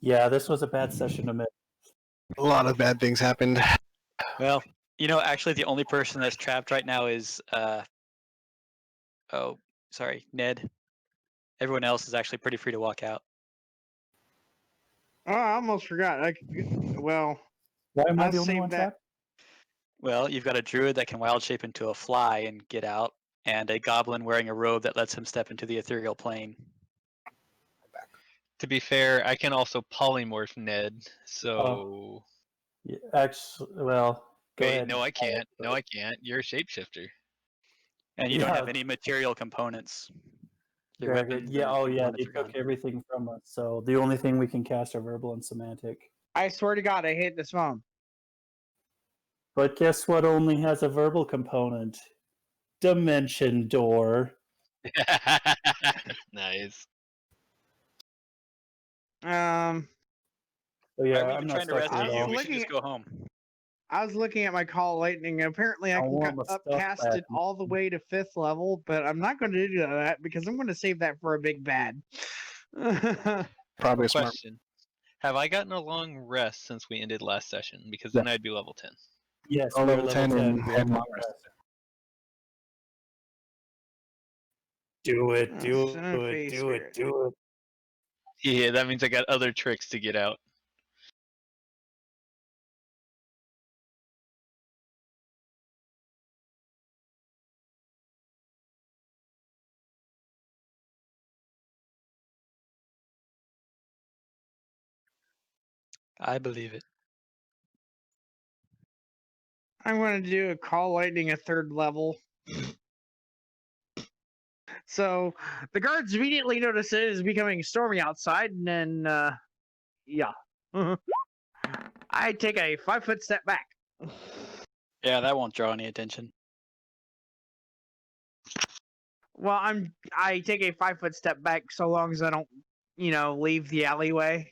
Yeah, this was a bad session to miss. A lot of bad things happened. Well, actually, the only person that's trapped right now is oh, sorry, Ned. Everyone else is actually pretty free to walk out. Oh, I almost forgot. Well, Why am I I'll the only save one that. trapped? Well, you've got a druid that can wild shape into a fly and get out, and a goblin wearing a robe that lets him step into the ethereal plane. To be fair, I can also polymorph Ned, so... Yeah, actually, well, go Wait, ahead. no, and I try it can't. No, I first. can't. You're a shapeshifter. And you don't Yeah. have any material components. Your Very good. weapons Yeah, and oh yeah, components they are took gone. everything from us, so the only thing we can cast are verbal and semantic. I swear to God, I hate this phone. But guess what only has a verbal component? Dimension Door. Nice. Um, So Why yeah, are we I'm even not trying to stuck rescue here at I you? was all. We should looking just go home. I was looking at my call lightning, and apparently I I can want my stuff upcast back. it all the way to 5th level, but I'm not going to do that because I'm going to save that for a big bad. Probably a smart. Question. Have I gotten a long rest since we ended last session? Because then I'd be level 10. Yes, Oh, we're level 10 and We had have long long rest. rest. Do it, do Son of it, a do it, spirit. do it. Yeah, that means I got other tricks to get out. I believe it. I'm going to do a call lightning at 3rd level. So the guards immediately notice it is becoming stormy outside, and then, yeah. I take a 5-foot step back. Yeah, that won't draw any attention. Well, I take a 5-foot step back so long as I don't, leave the alleyway.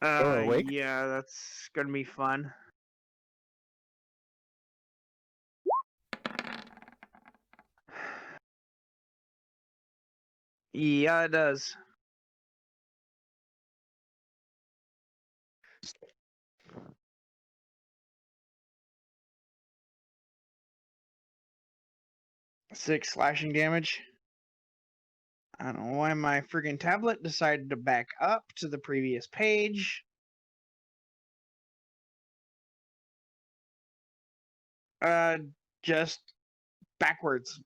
awake? Yeah, that's gonna be fun. Yeah, it does. Six slashing damage. I don't know why my friggin' tablet decided to back up to the previous page. Just backwards.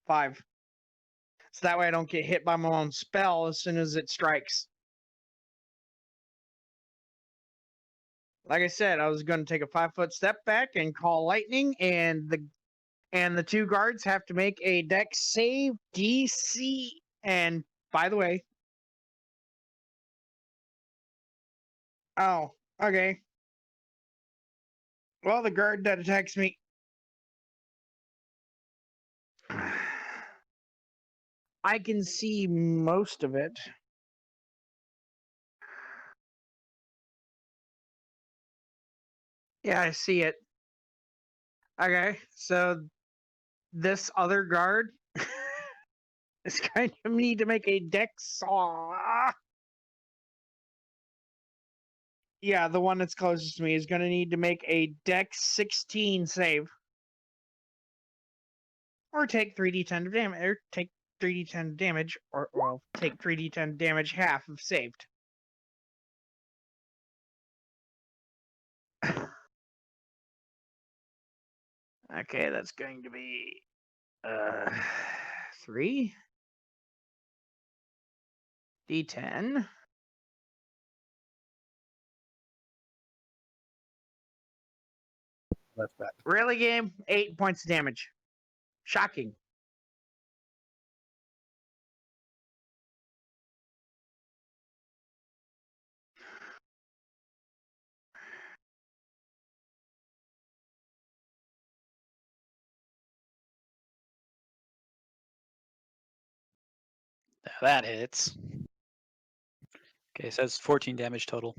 5. So that way I don't get hit by my own spell as soon as it strikes. Like I said, I was going to take a 5-foot step back and call lightning, and the 2 guards have to make a dex save DC. And by the way, oh, okay. Well, the guard that attacks me. I can see most of it. Yeah, I see it. Okay, so this other guard is going to need to make a dex. Yeah, the one that's closest to me is going to need to make a dex 16 save. Or take 3d10 of damage, or take 3d10 damage, or well, take 3d10 damage half of saved. Okay, that's going to be 3 d10. That's bad. Really, game? 8 points of damage. Shocking. That hits. Okay, so that's 14 damage total.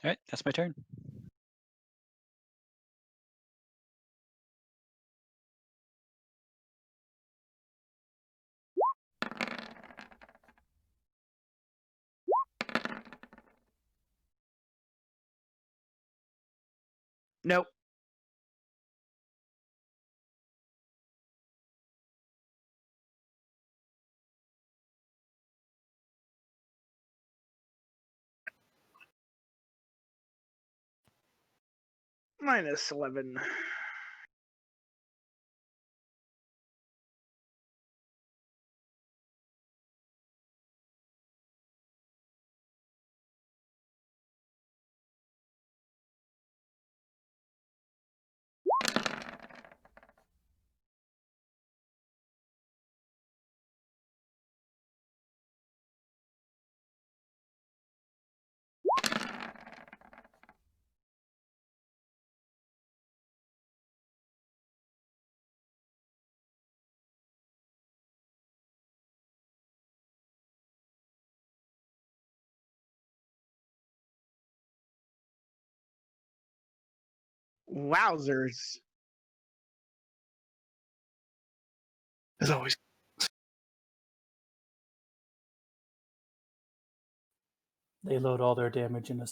All right, that's my turn. Nope. Minus 11. Wowzers. As always. They load all their damage in a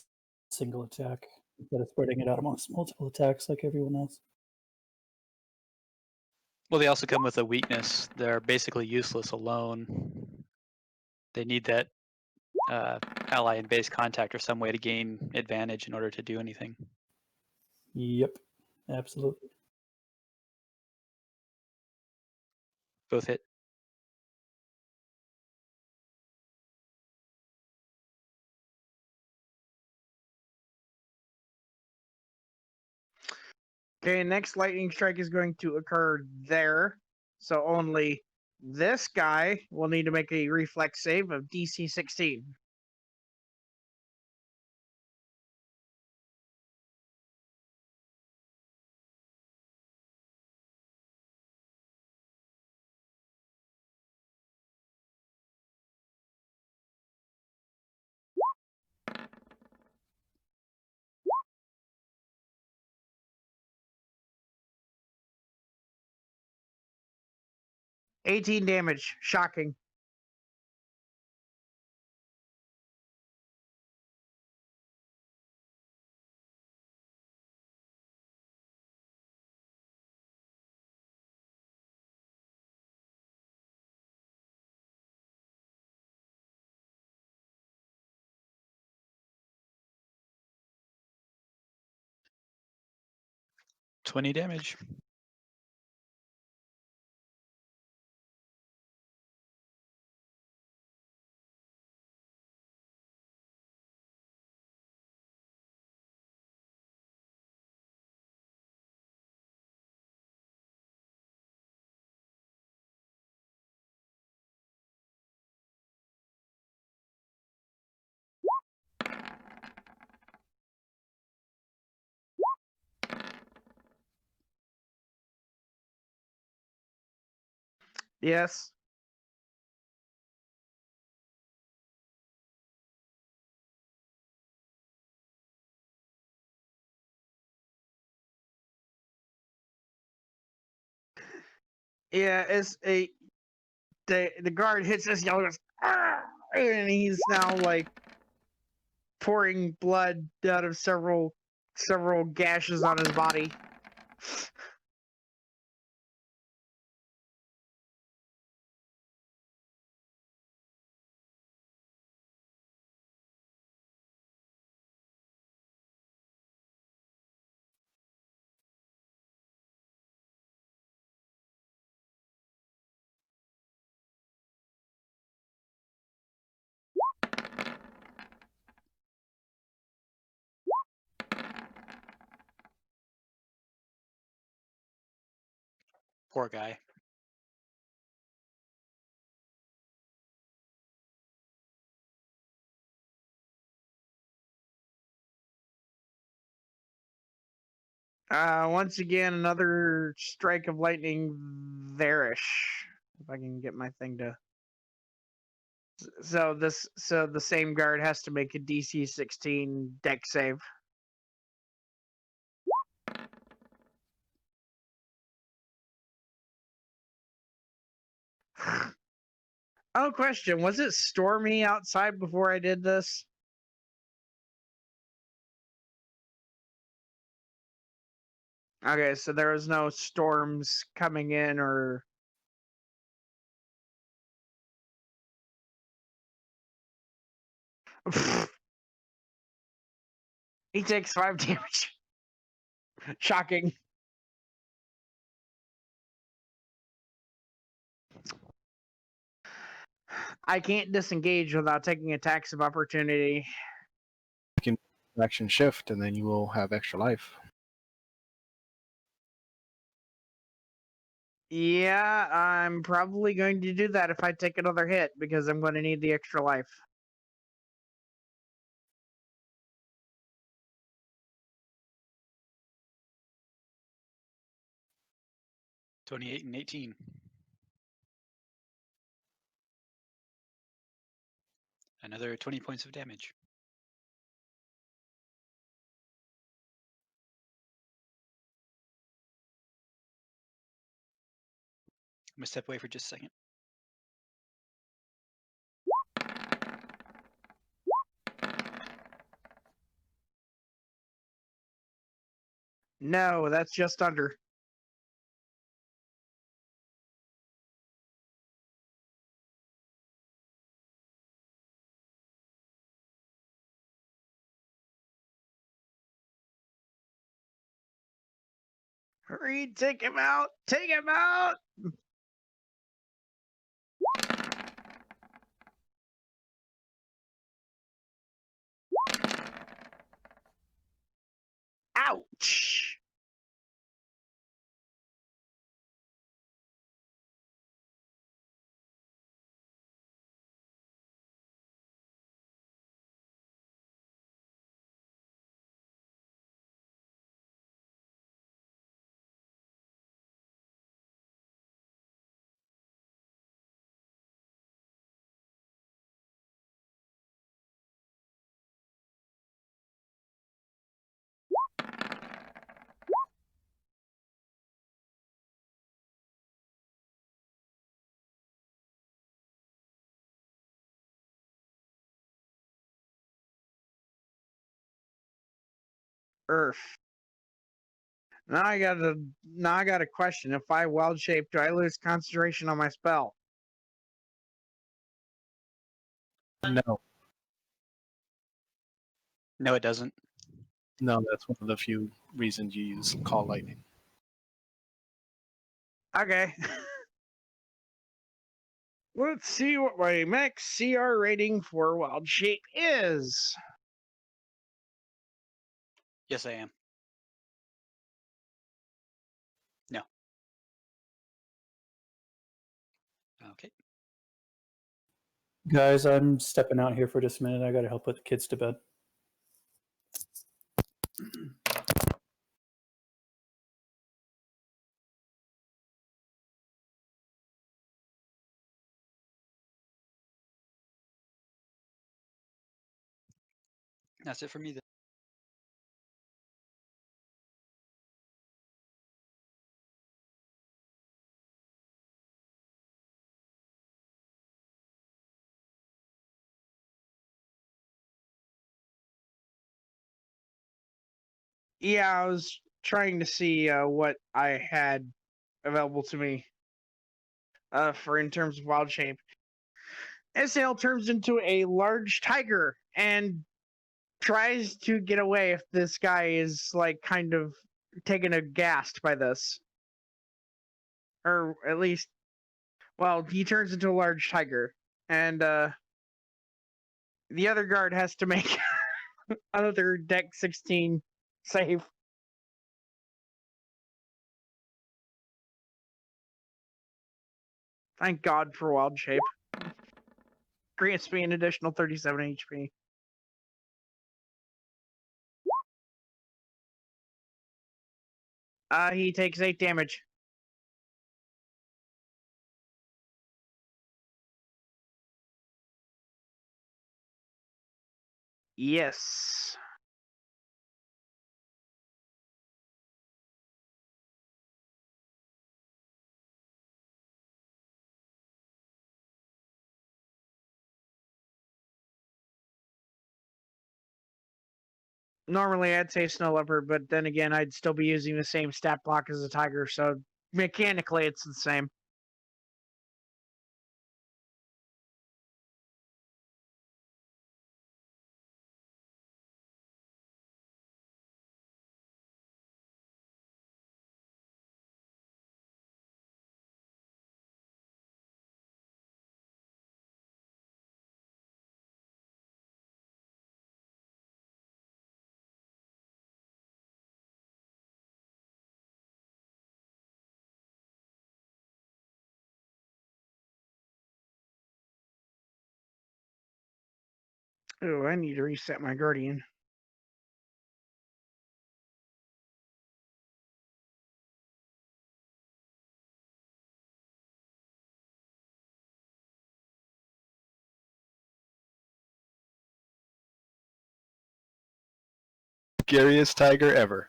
single attack instead of spreading it out amongst multiple attacks like everyone else. Well, they also come with a weakness. They're basically useless alone. They need that ally and base contact or some way to gain advantage in order to do anything. Yep, absolutely. Both hit. Okay, next lightning strike is going to occur there. So only this guy will need to make a reflex save of DC 16. $18 damage. Shocking. $20 damage. Yes. Yeah, it's a the guard hits this yellow, goes, "Ah!" and he's now like pouring blood out of several gashes on his body. Poor guy. Once again, another strike of lightning there-ish. If I can get my thing to So the same guard has to make a DC 16 deck save. Oh, question. Was it stormy outside before I did this? Okay, so there was no storms coming in or... He takes 5 damage. Shocking. I can't disengage without taking attacks of opportunity. Action shift, and then you will have extra life. Yeah, I'm probably going to do that if I take another hit, because I'm going to need the extra life. $28 and 18. Another 20 points of damage. I'm gonna step away for just a second. No, that's just under. Hurry, take him out! Take him out! Ouch! Earth. Now I got a question. If I wild shape, do I lose concentration on my spell? No, No, it doesn't. no, that's one of the few reasons you use call lightning. Okay. Let's see what my max CR rating for wild shape is. Yes, I am. No. Okay. Guys, I'm stepping out here for just a minute. I got to help put the kids to bed. That's it for me then. Yeah, I was trying to see what I had available to me for in terms of wild shape. SL turns into a large tiger and tries to get away if this guy is like kind of taken aghast by this. Or at least, well, he turns into a large tiger. And the other guard has to make another deck 16 save. Thank God for wild shape. Grants me an additional 37 HP. He takes 8 damage. Yes. Normally I'd say snow leopard, but then again I'd still be using the same stat block as a tiger, so mechanically it's the same. Oh, I need to reset my guardian. Scariest tiger ever.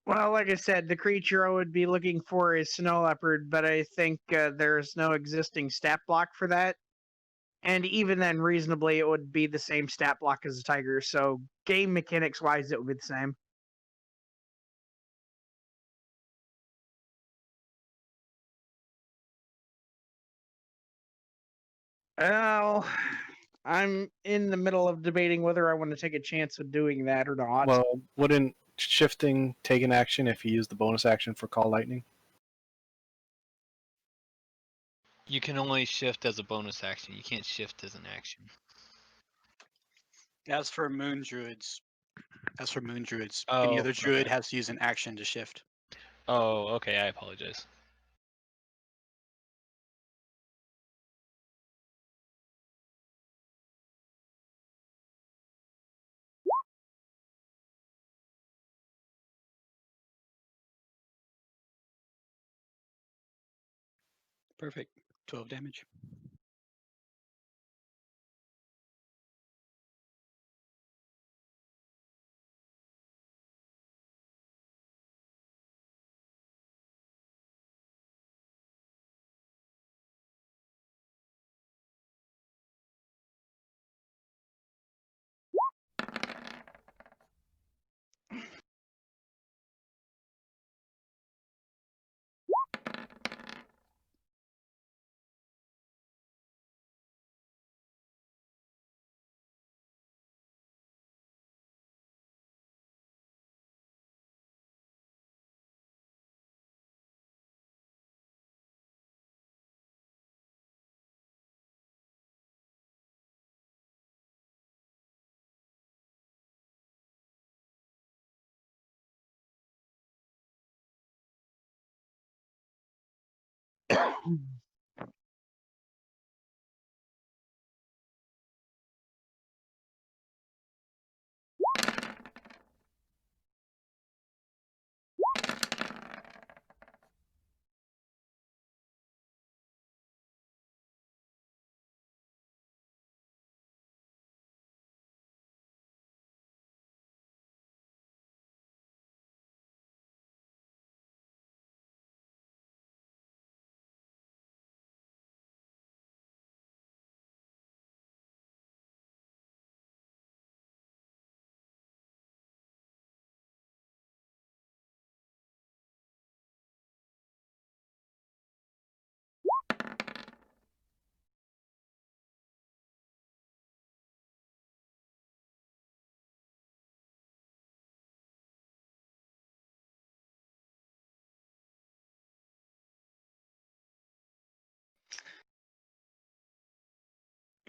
Well, like I said, the creature I would be looking for is snow leopard, but I think there's no existing stat block for that. And even then, reasonably, it would be the same stat block as a tiger. So, game mechanics wise, it would be the same. Well, I'm in the middle of debating whether I want to take a chance of doing that or not. Well, wouldn't shifting take an action if you use the bonus action for call lightning? You can only shift as a bonus action. You can't shift as an action. As for moon druids, any Oh, other druid okay. has to use an action to shift. Oh, okay. I apologize. Perfect. 12 damage.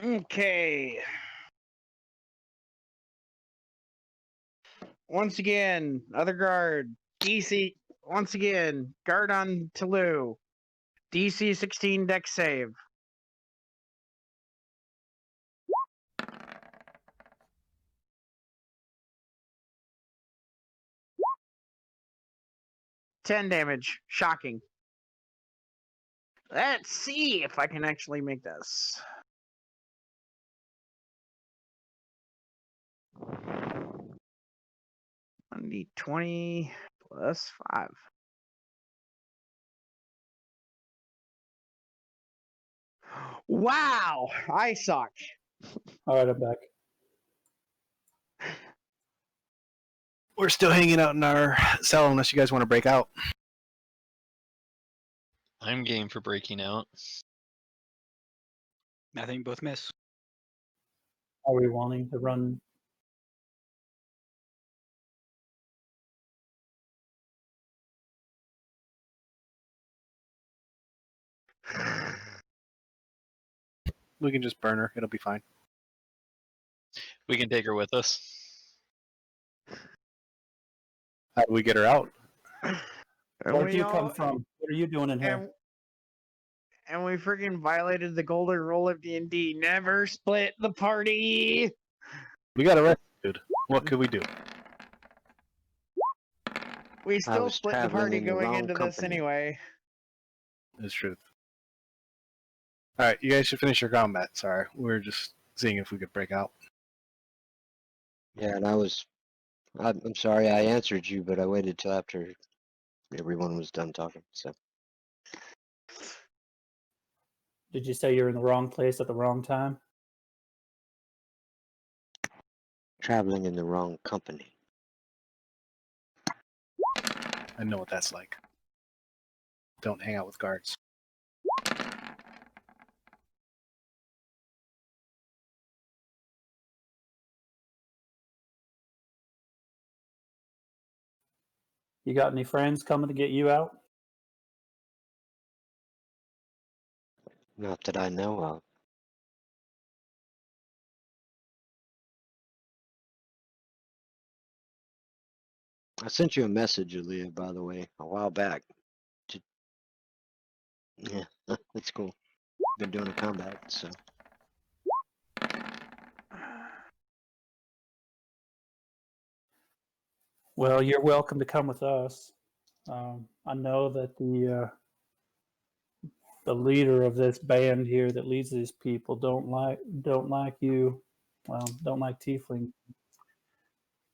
Okay. Once again, other guard. DC. Once again, guard on Tulu. DC 16 deck save. $10 damage. Shocking. Let's see if I can actually make this. I need 20 plus 5. Wow, I suck. All right, I'm back. We're still hanging out in our cell unless you guys want to break out. I'm game for breaking out. I think both miss. Are we wanting to run? We can just burn her. It'll be fine. We can take her with us. How do we get her out? Where'd you come from? What are you doing in here? And we freaking violated the golden rule of D&D. Never split the party. We got arrested, dude. What could we do? We still was split the traveling party in the going wrong into this company. anyway. It's truth. All right, you guys should finish your combat. Sorry, we're just seeing if we could break out. Yeah, and I'm sorry I answered you, but I waited till after everyone was done talking. So Did you say you're in the wrong place at the wrong time? traveling in the wrong company. I know what that's like. Don't hang out with guards. You got any friends coming to get you out? Not that I know of. I sent you a message, Aaliyah, by the way, a while back. Yeah, that's cool. Been doing a combat, so. Well, you're welcome to come with us. I know that the leader of this band here that leads these people don't like you. Well, don't like tiefling.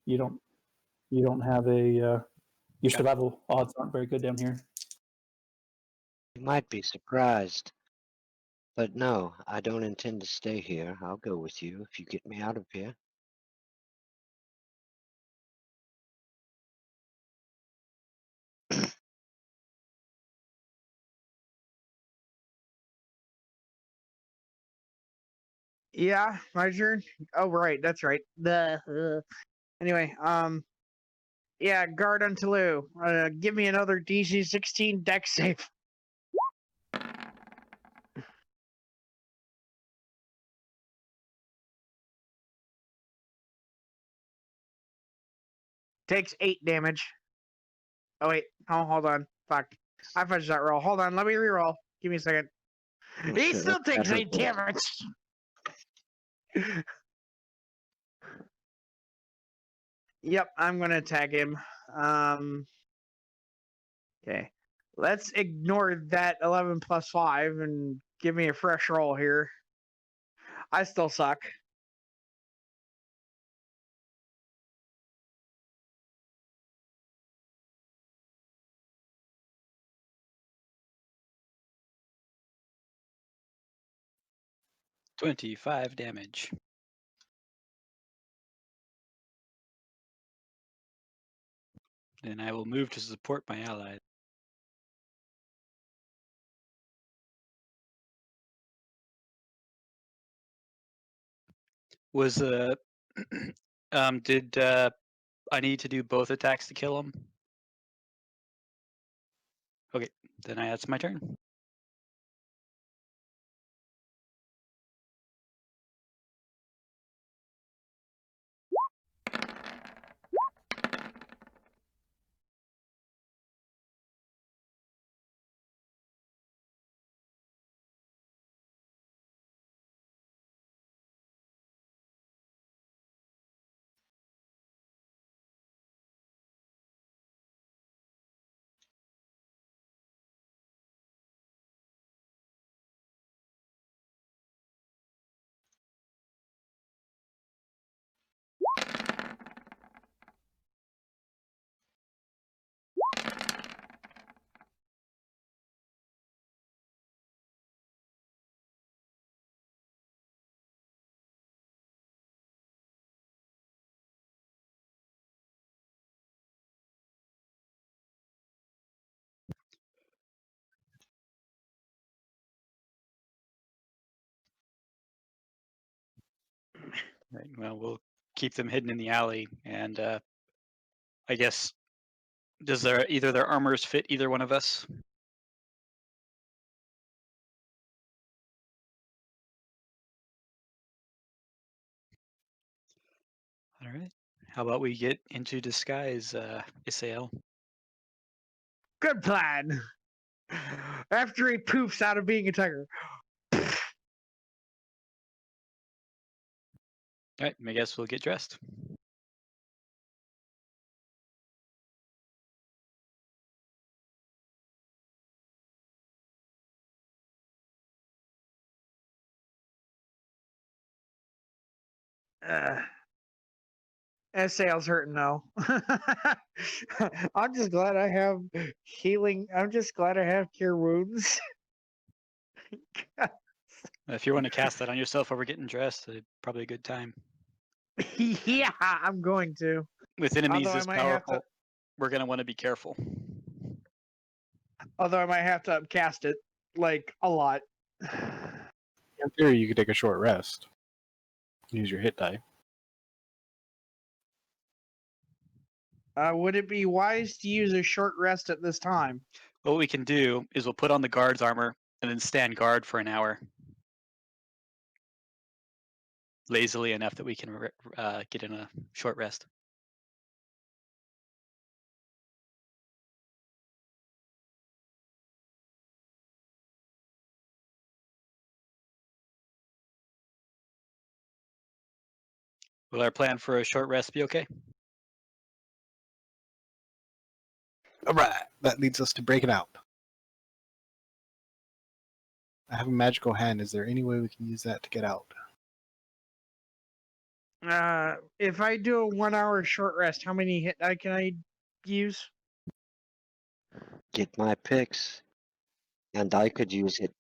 You don't have a your survival odds aren't very good down here. You might be surprised. But no, I don't intend to stay here. I'll go with you if you get me out of here. Yeah, my turn. Oh, right, that's right. Anyway, yeah, guard on Toulouse. Give me another DC 16 deck save. Takes 8 damage. Oh wait, hold on. Fuck, I fudged that roll. Hold on, let me reroll. Give me a second. Oh, He shit, still that takes hurt 8 both. damage. Yep, I'm gonna attack him. Okay, let's ignore that 11 plus 5 and give me a fresh roll here. I still suck. $25 damage. Then I will move to support my allies. Was did I need to do both attacks to kill him? Okay, then that's my turn. Right. Well, we'll keep them hidden in the alley, and I guess does either their armors fit either one of us? All right. How about we get into disguise, Isael? Good plan. After he poofs out of being a tiger. All right. I guess we'll get dressed. Sales hurting though. I'm just glad I have healing. I'm just glad I have cure wounds. If you want to cast that on yourself while we're getting dressed, probably a good time. Yeah, I'm going to. With enemies Although I this might have powerful, to. we're gonna want to be careful. Although I might have to upcast it like a lot. In theory, you could take a short rest. Use your hit die. Would it be wise to use a short rest at this time? What we can do is we'll put on the guard's armor and then stand guard for an hour. Lazily enough that we can get in a short rest. Will our plan for a short rest be okay? All right, that leads us to breaking out. I have a magical hand. Is there any way we can use that to get out? If I do a 1 hour short rest, how many hit die can I use? Get my picks. And I could use it.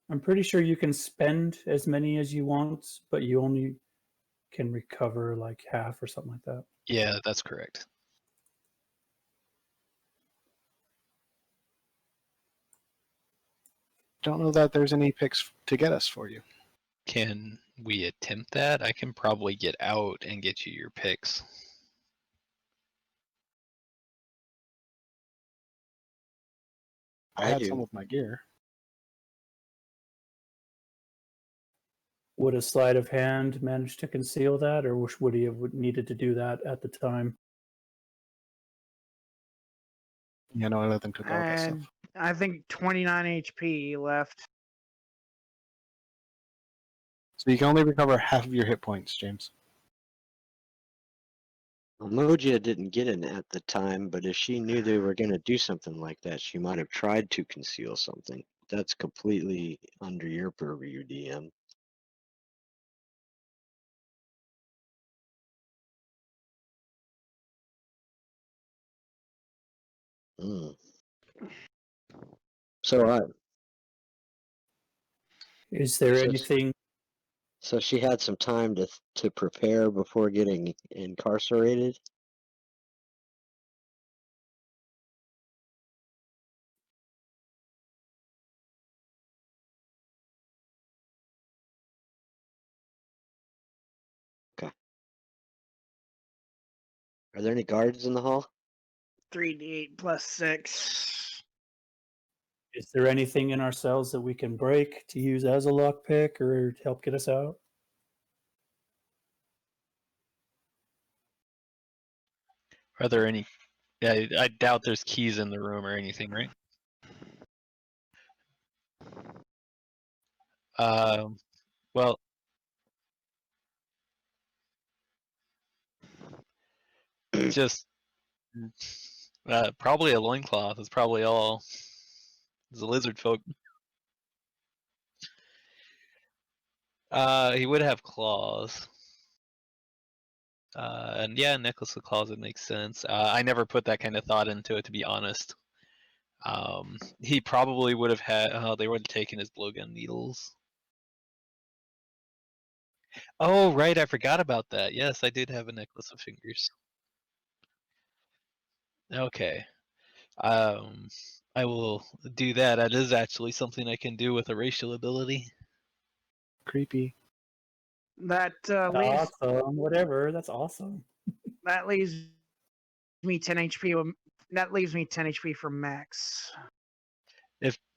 I'm pretty sure you can spend as many as you want, but you only can recover like half or something like that. Yeah, that's correct. Don't know that there's any picks to get us for you. Can we attempt that? I can probably get out and get you your picks. I I had do. some of my gear. Would a sleight of hand manage to conceal that, or would he have needed to do that at the time? You know, I let them took all that stuff. And I think 29 HP left. So you can only recover half of your hit points, James. Well, Moja didn't get in at the time, but if she knew they were going to do something like that, she might have tried to conceal something. That's completely under your purview, DM. Mm. So, Is there So- anything? so she had some time to prepare before getting incarcerated. Okay. Are there any guards in the hall? 3d8 plus 6. Is there anything in our cells that we can break to use as a lockpick or to help get us out? Are there any? Yeah, I doubt there's keys in the room or anything, right? Well, just probably a loincloth is probably all. It's a lizard folk. He would have claws. And yeah, necklace with claws would make sense. I never put that kind of thought into it, to be honest. He probably would have had. They would have taken his blowgun needles. Oh, right, I forgot about that. Yes, I did have a necklace of fingers. Okay. I will do that. That is actually something I can do with a racial ability. creepy. That leaves Awesome. Whatever. That's awesome. that leaves me 10 HP. That leaves me 10 HP from max.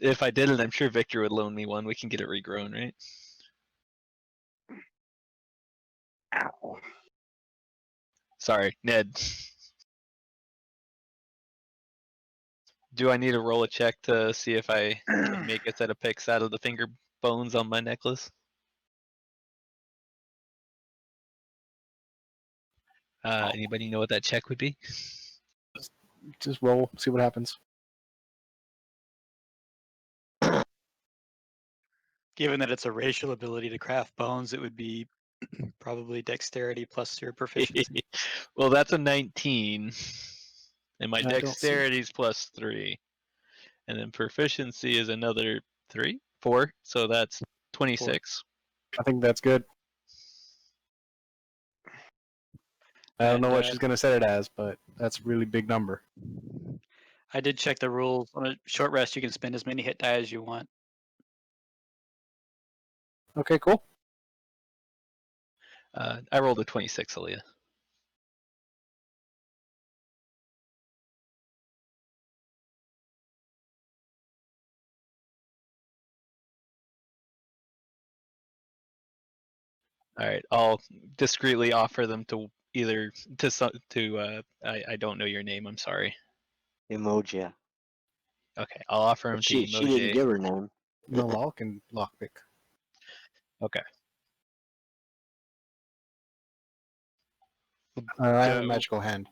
If I did it, I'm sure Victor would loan me one. We can get it regrown, right? Ow. Sorry, Ned. Do I need to roll a check to see if I can make a set of picks out of the finger bones on my necklace? Anybody know what that check would be? Just roll, see what happens. Given that it's a racial ability to craft bones, it would be probably dexterity plus your proficiency. Well, that's a 19, and my I don't see it. dexterity is plus 3, and then proficiency is another 4, so that's 26. I think that's good. I don't know And, what she's gonna set it as, but that's a really big number. I did check the rules. On a short rest, you can spend as many hit die as you want. Okay, cool. I rolled a 26, Aaliyah. All right, I'll discreetly offer them to either I don't know your name. I'm sorry. Emoji. Okay, I'll offer them But to she didn't Emoji. give her name. Malal can lockpick. Okay. I have a So- magical hand.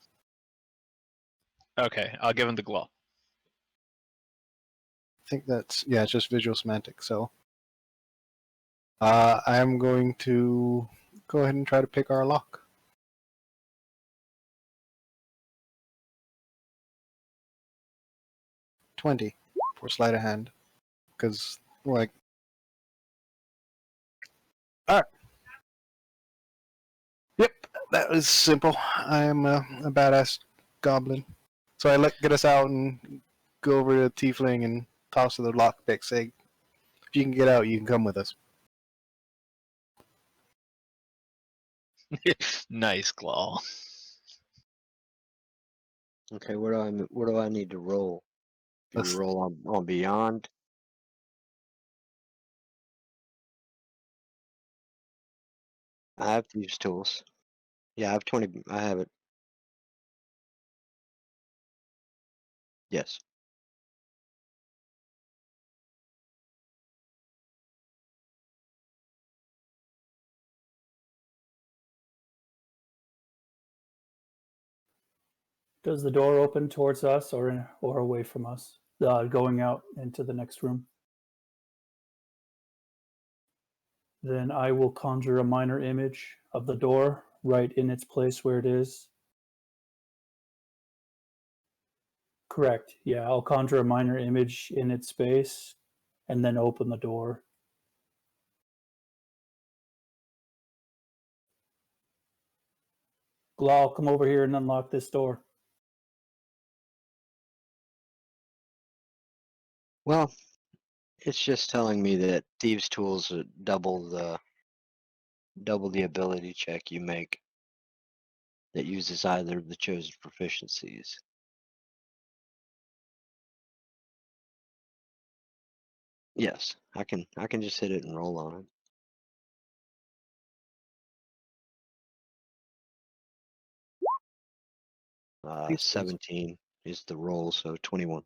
Okay, I'll give him the glow. I think that's it's just visual semantic. So I'm going to go ahead and try to pick our lock. $20 for sleight of hand, because like. All right. Yep, that was simple. I am a badass goblin, so I get us out and go over to the tiefling and toss her the lockpick. Say, if you can get out, you can come with us. Nice claw. Okay, what do I need to roll? Do Let's- we roll on beyond? I have these tools. Yeah, I have 20. I have it. Yes. Does the door open towards us or away from us? Going out into the next room. Then I will conjure a minor image of the door right in its place where it is. Correct. Yeah, I'll conjure a minor image in its space and then open the door. Glal, come over here and unlock this door. Well, it's just telling me that thieves' tools double the ability check you make that uses either of the chosen proficiencies. Yes, I can just hit it and roll on it. Thieves' tools. 17 is the roll, so 21.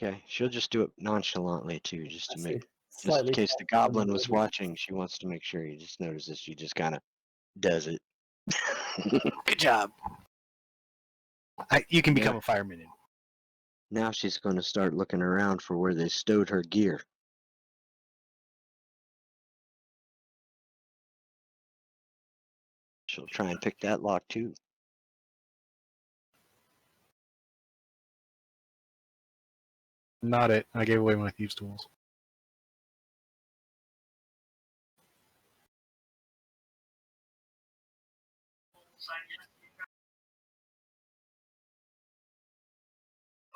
Okay, she'll just do it nonchalantly too, just I to see. make, just in Slightly case the faster than goblin the was others. watching. She wants to make sure. You just notices she just kind of does it. Good job. You can become Yeah. a fireman. Now she's going to start looking around for where they stowed her gear. She'll try and pick that lock too. Not it. I gave away my thieves' tools.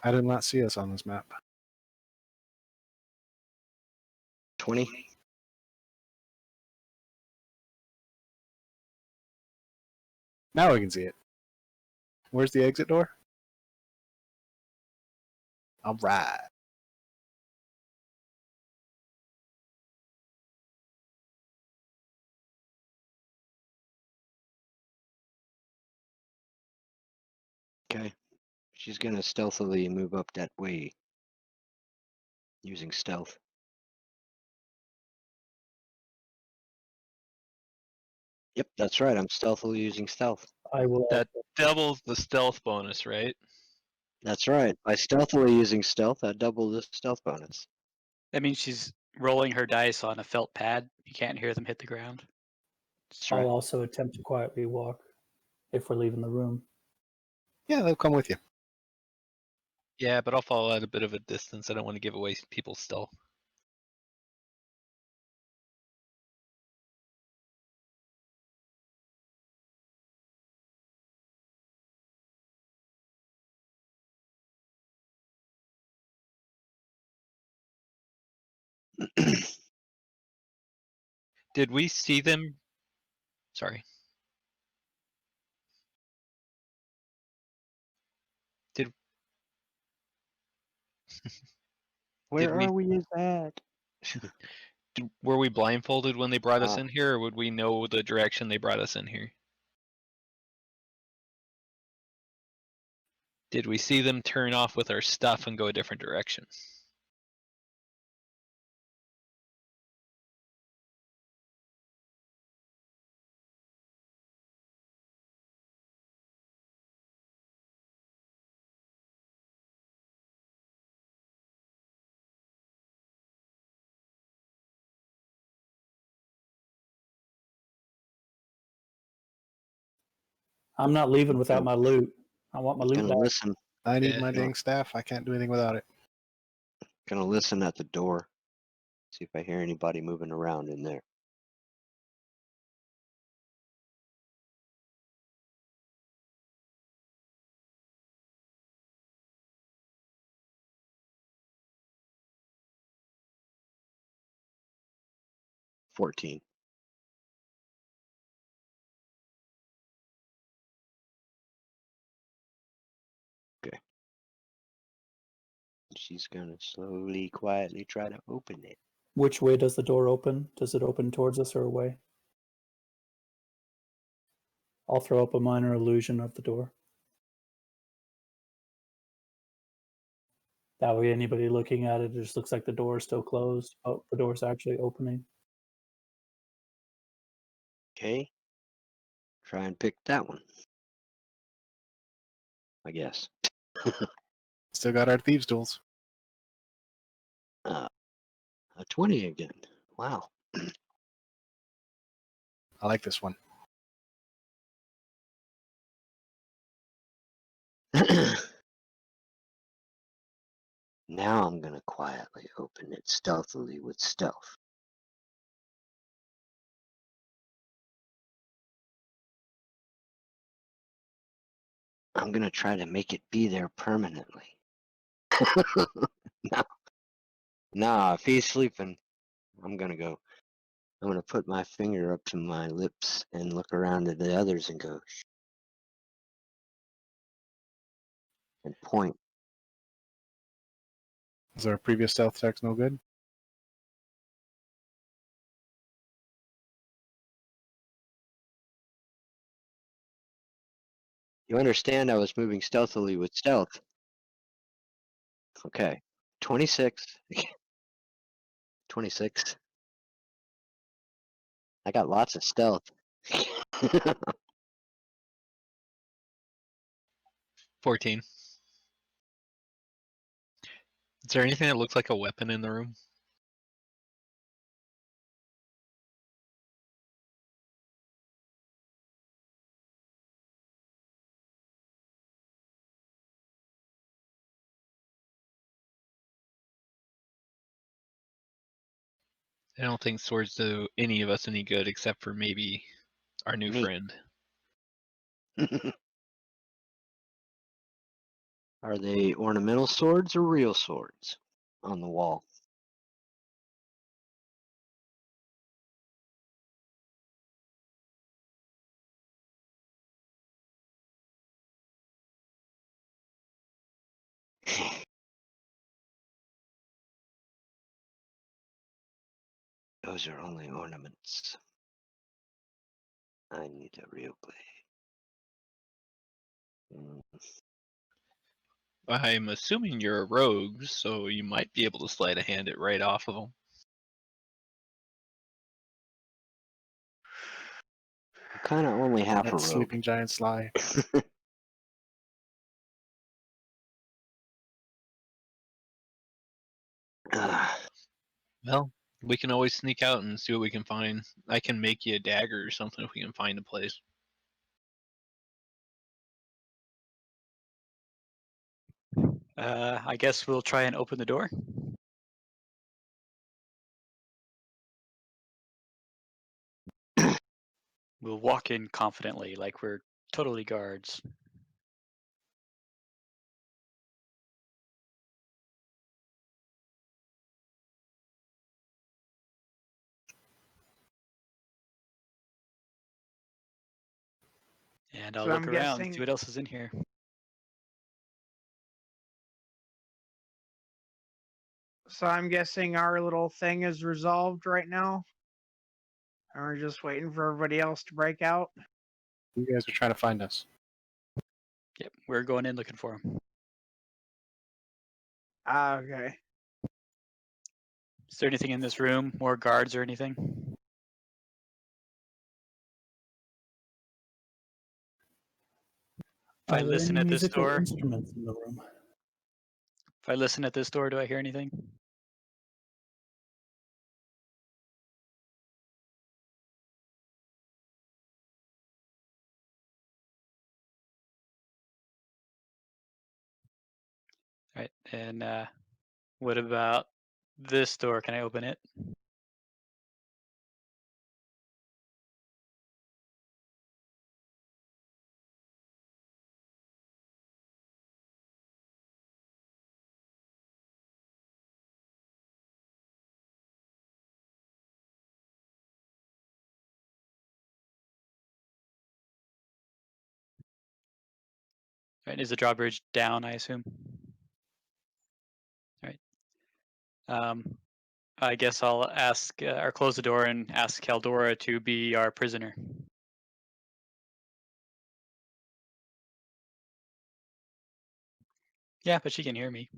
I did not see us on this map. 20. Now we can see it. Where's the exit door? All right. Okay. She's gonna stealthily move up that way using stealth. Yep, that's right. I'm stealthily using stealth. I will. That doubles the stealth bonus, right? That's right. By stealthily using stealth, I double the stealth bonus. That means she's rolling her dice on a felt pad. You can't hear them hit the ground. That's I'll right. also attempt to quietly walk if we're leaving the room. Yeah, they'll come with you. Yeah, but I'll follow at a bit of a distance. I don't want to give away people's stealth. Did we see them? Sorry. Where we- are we is that? Were we blindfolded when they brought us Ah. in here, or would we know the direction they brought us in here? Did we see them turn off with our stuff and go a different direction? I'm not leaving without my loot. I want my loot Gonna back. listen. I need Yeah. my dang staff. I can't do anything without it. Gonna listen at the door. See if I hear anybody moving around in there. $14. Okay. She's gonna slowly, quietly try to open it. Which way does the door open? Does it open towards us or away? I'll throw up a minor illusion of the door. That way anybody looking at it just looks like the door is still closed. Oh, the door's actually opening. Okay. Try and pick that one. I guess. Still got our thieves' tools. A 20 again. Wow. I like this one. Now I'm gonna quietly open it stealthily with stealth. I'm gonna try to make it be there permanently. Nah, if he's sleeping, I'm gonna put my finger up to my lips and look around at the others and go, shh, and point. Is our previous stealth checks no good? You understand I was moving stealthily with stealth. Okay. 26. 26. I got lots of stealth. 14. Is there anything that looks like a weapon in the room? I don't think swords do any of us any good except for maybe our new Me. friend. Are they ornamental swords or real swords on the wall? Those are only ornaments. I need a real blade. I'm assuming you're a rogue, so you might be able to sleight of hand it right off of them. I'm kind of only half a That rogue. sleeping giant sly. Ah, Well, we can always sneak out and see what we can find. I can make you a dagger or something if we can find a place. I guess we'll try and open the door. We'll walk in confidently, like we're totally guards. And I'll So look I'm around, guessing- see what else is in here. So I'm guessing our little thing is resolved right now. And we're just waiting for everybody else to break out. You guys are trying to find us. Yep, we're going in looking for him. Ah, okay. Is there anything in this room? More guards or anything? If Are I there listen any at this musical door, instruments in the room? if I listen at this door, do I hear anything? All right, and what about this door? Can I open it? All right, is the drawbridge down, I assume? All right. I guess I'll ask or close the door and ask Caldora to be our prisoner. Yeah, but she can hear me.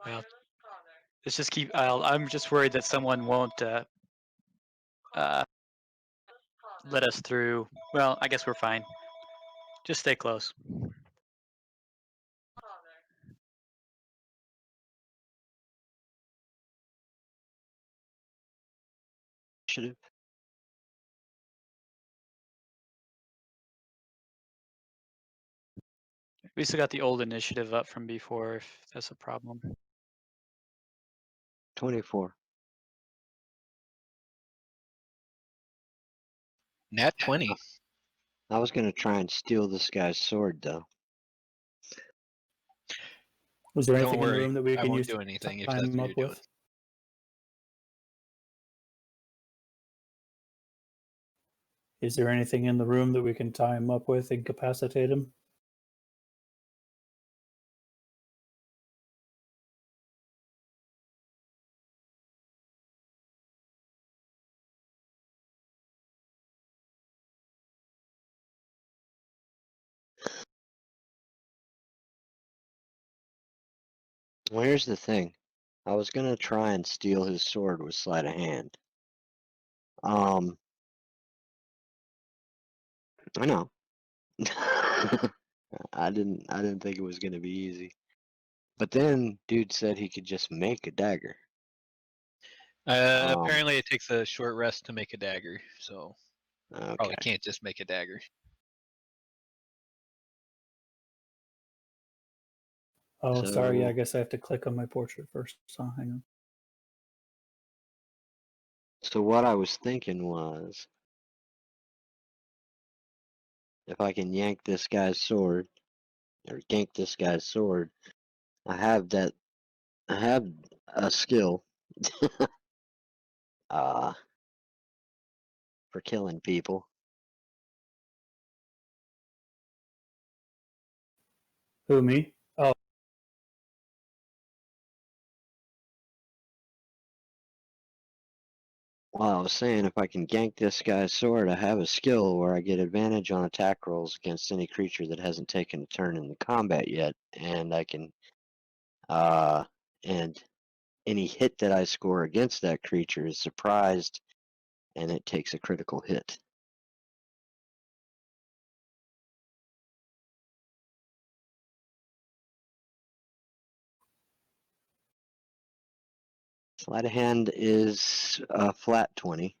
Well, let's just keep. I'm just worried that someone won't let us through. Well, I guess we're fine. Just stay close. Initiative. We still got the old initiative up from before, if that's a problem. 24. Nat 20. I was gonna try and steal this guy's sword, though. Was there Don't anything in the worry, room that we I can won't use do to anything if tie that's him what up you're doing. with? Is there anything in the room that we can tie him up with, incapacitate him? Well, here's the thing. I was gonna try and steal his sword with sleight of hand. I know. I didn't think it was gonna be easy. But then dude said he could just make a dagger. Apparently, it takes a short rest to make a dagger, so Okay. probably can't just make a dagger. Oh, sorry. Yeah, I So- guess I have to click on my portrait first. So hang on. So what I was thinking was, if I can yank this guy's sword, or yank this guy's sword, I have a skill for killing people. Who, me? Oh, Well, I was saying if I can gank this guy's sword, I have a skill where I get advantage on attack rolls against any creature that hasn't taken a turn in the combat yet, and I can, and any hit that I score against that creature is surprised, and it takes a critical hit. Sleight of hand is a flat 20.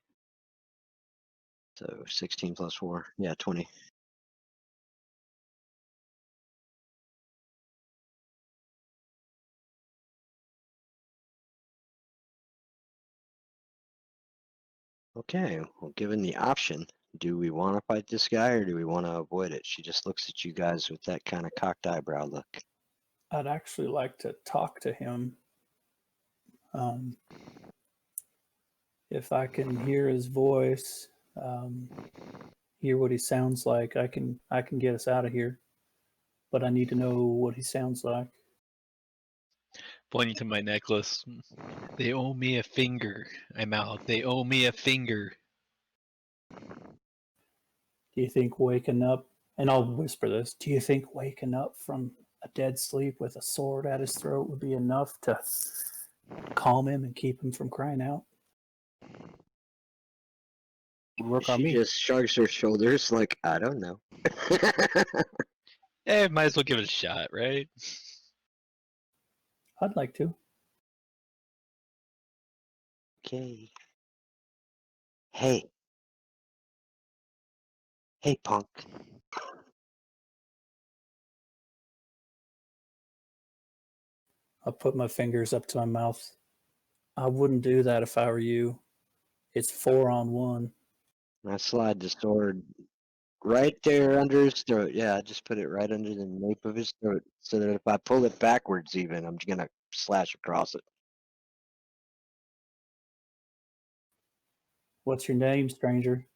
So 16 plus 4. Yeah, 20. Okay, well, given the option, do we want to fight this guy or do we want to avoid it? She just looks at you guys with that kind of cocked eyebrow look. I'd actually like to talk to him. If I can hear his voice, hear what he sounds like, I can get us out of here. But I need to know what he sounds like. Pointing to my necklace. They owe me a finger. I'm out. They owe me a finger. Do you think waking up, and I'll whisper this, do you think waking up from a dead sleep with a sword at his throat would be enough to calm him and keep him from crying out? Would work on She me. just shrugs her shoulders like, I don't know. Might as well give it a shot, right? I'd like to. Okay. Hey. Hey, punk. I'll put my fingers up to my mouth. I wouldn't do that if I were you. It's 4-on-1. I slide the sword right there under his throat. Yeah, just put it right under the nape of his throat so that if I pull it backwards even, I'm going to slash across it. What's your name, stranger?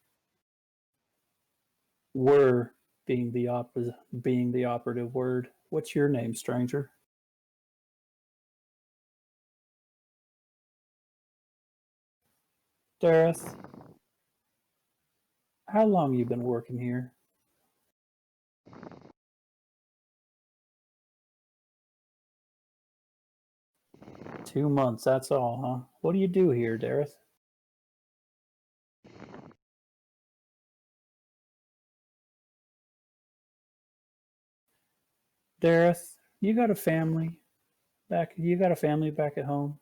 Were being the operative word. What's your name, stranger? Dareth, how long you been working here? Two months, that's all, huh? What do you do here, Dareth? Dareth, you got a family back at home?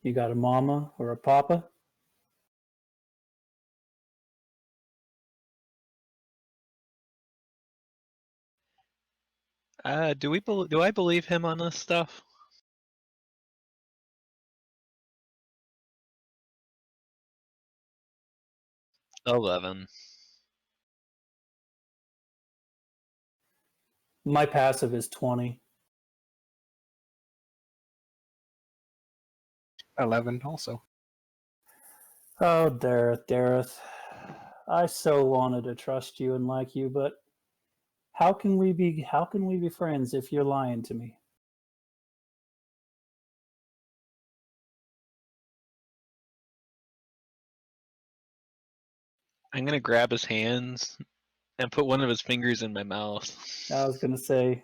You got a mama or a papa? Do I believe him on this stuff? $11. My passive is 20. 11 also. Oh, Dareth. I so wanted to trust you and like you, but how can we be friends if you're lying to me? I'm gonna grab his hands and put one of his fingers in my mouth. I was gonna say,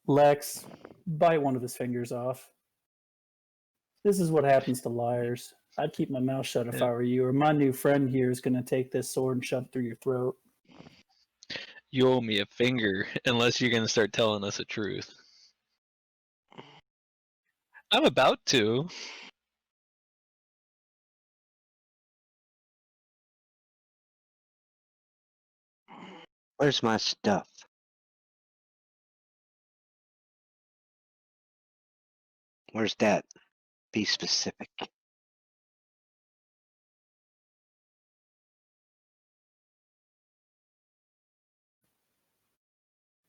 Lex, bite one of his fingers off. This is what happens to liars. I'd keep my mouth shut if I were you, or my new friend here is gonna take this sword and shove it through your throat. You owe me a finger unless you're gonna start telling us the truth. I'm about to. Where's my stuff? Where's that? Be specific.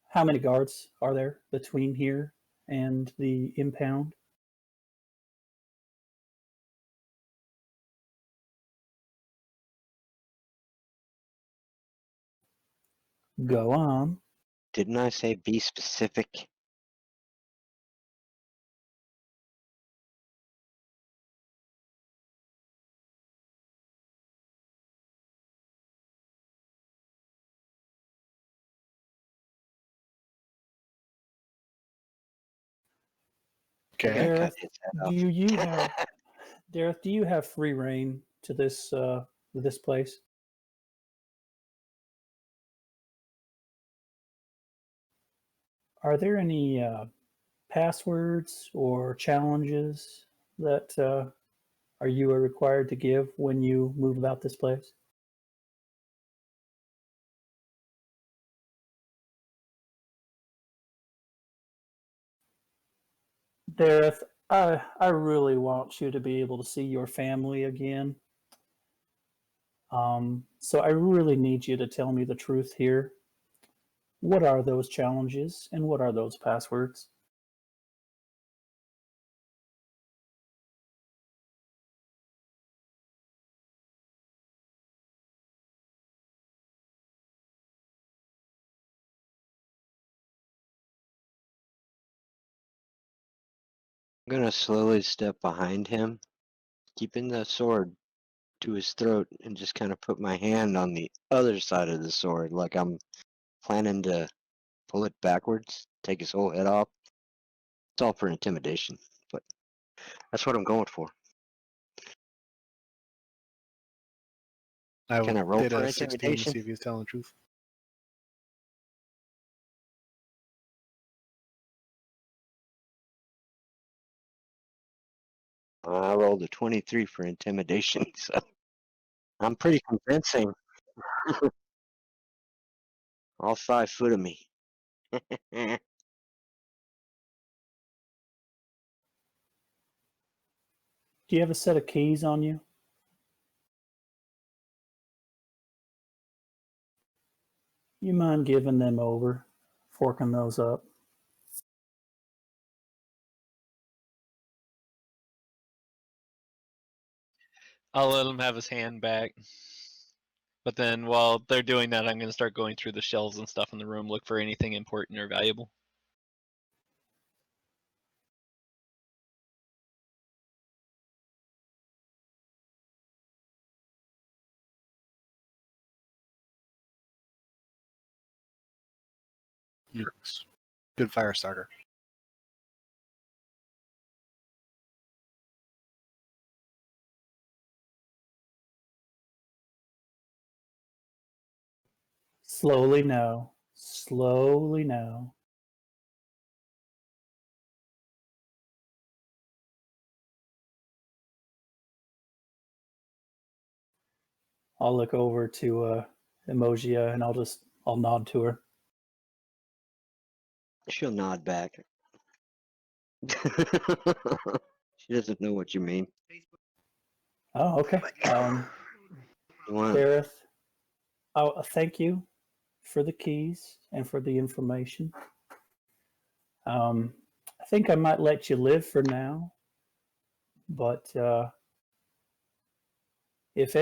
How many guards are there between here and the impound? Go on. Didn't I say be specific? I Okay. gotta cut Dareth, his head do you off. have Dareth, do you have free reign to this place? Are there any passwords or challenges that are required to give when you move about this place? Dareth, I really want you to be able to see your family again. So I really need you to tell me the truth here. What are those challenges and what are those passwords? I'm gonna slowly step behind him, keeping the sword to his throat, and just kind of put my hand on the other side of the sword, like I'm planning to pull it backwards, take his whole head off. It's all for intimidation, but that's what I'm going for. I Can I roll did for a 16 to intimidation? see if he was telling the truth. I rolled a 23 for intimidation, so I'm pretty convincing. All 5 foot of me. Do you have a set of keys on you? You mind giving them over, forking those up? I'll let him have his hand back. But then while they're doing that, I'm going to start going through the shelves and stuff in the room, look for anything important or valuable. Yes. Good fire starter. Slowly now. Slowly now. I'll look over to Emogia and I'll nod to her. She'll nod back. She doesn't know what you mean. Oh, okay. You want Dareth, thank you for the keys and for the information. I think I might let you live for now, but if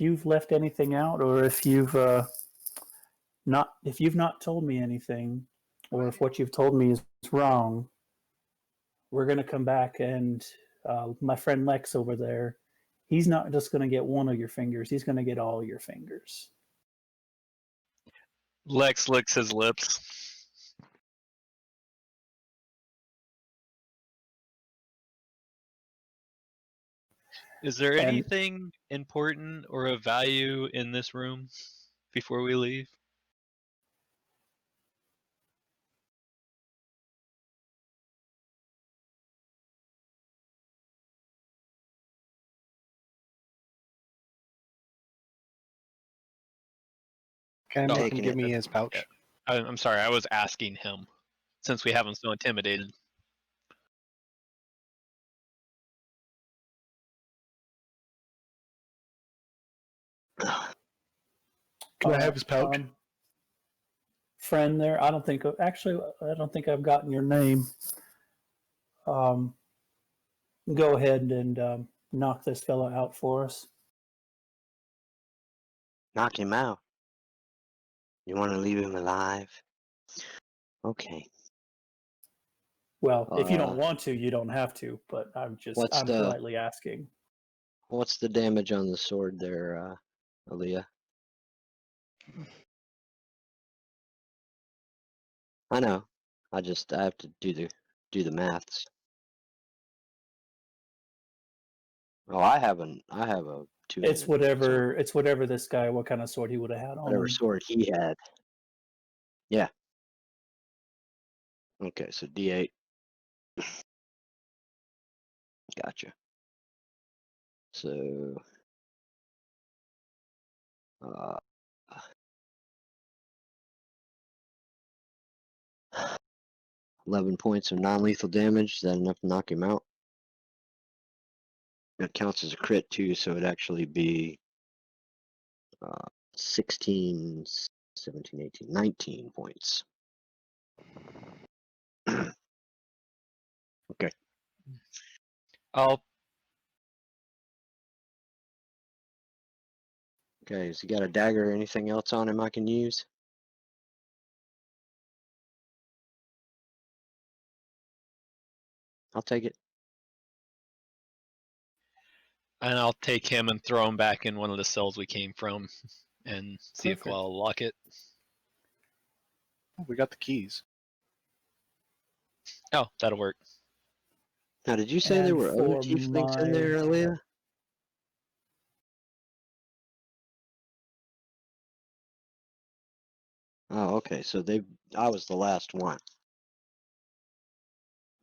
you've left anything out, or if you've not told me anything, or if what you've told me is wrong, we're going to come back and my friend Lex over there, he's not just going to get one of your fingers, he's going to get all your fingers. Lex licks his lips. Is there And anything important or of value in this room before we leave? Can I No, make him taking give it? me his pouch? I'm sorry, I was asking him, since we have him so intimidated. Can I have his pouch? Friend there, I don't think I've gotten your name. Go ahead and knock this fella out for us. Knock him out. You want to leave him alive? Okay. Well, if you don't Uh, want to, you don't have to. But I'm What's the- politely asking. What's the damage on the sword there, Aaliyah? I know. I have to do the maths. Oh, I have a 2. It's whatever this guy, what kind of sword he would have had on Whatever him. sword he had. Yeah. Okay, so D8. Gotcha. So, 11 points of non-lethal damage. Is that enough to knock him out? That counts as a crit too, so it'd actually be 16, 17, 18, 19 points. Okay. I'll Okay, has he got a dagger or anything else on him I can use? I'll take it. I'll take him and throw him back in one of the cells we came from, and see if Perfect. I'll lock it. We got the keys. Oh, that'll work. Now, did you say there And were other for tieflings in my- there, Aaliyah? Oh, okay. So I was the last one.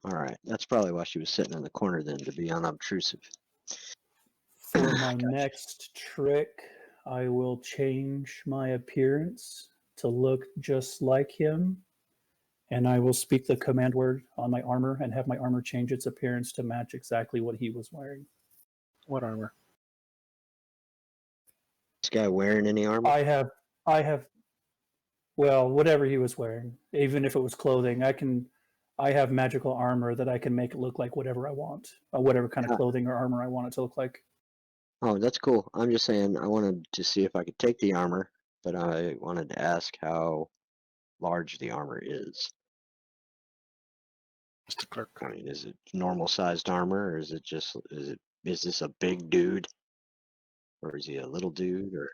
All right. That's probably why she was sitting in the corner then, to be unobtrusive. For my Gotcha. next trick, I will change my appearance to look just like him, and I will speak the command word on my armor and have my armor change its appearance to match exactly what he was wearing. What armor? This guy wearing any armor? I have, well, whatever he was wearing, even if it was clothing, I have magical armor that I can make it look like whatever I want, whatever kind of Yeah. clothing or armor I want it to look like. Oh, that's cool. I'm just saying I wanted to see if I could take the armor, but I wanted to ask how large the armor is. Mr. Clerk. I mean, is it normal sized armor, or is this a big dude? Or is he a little dude, or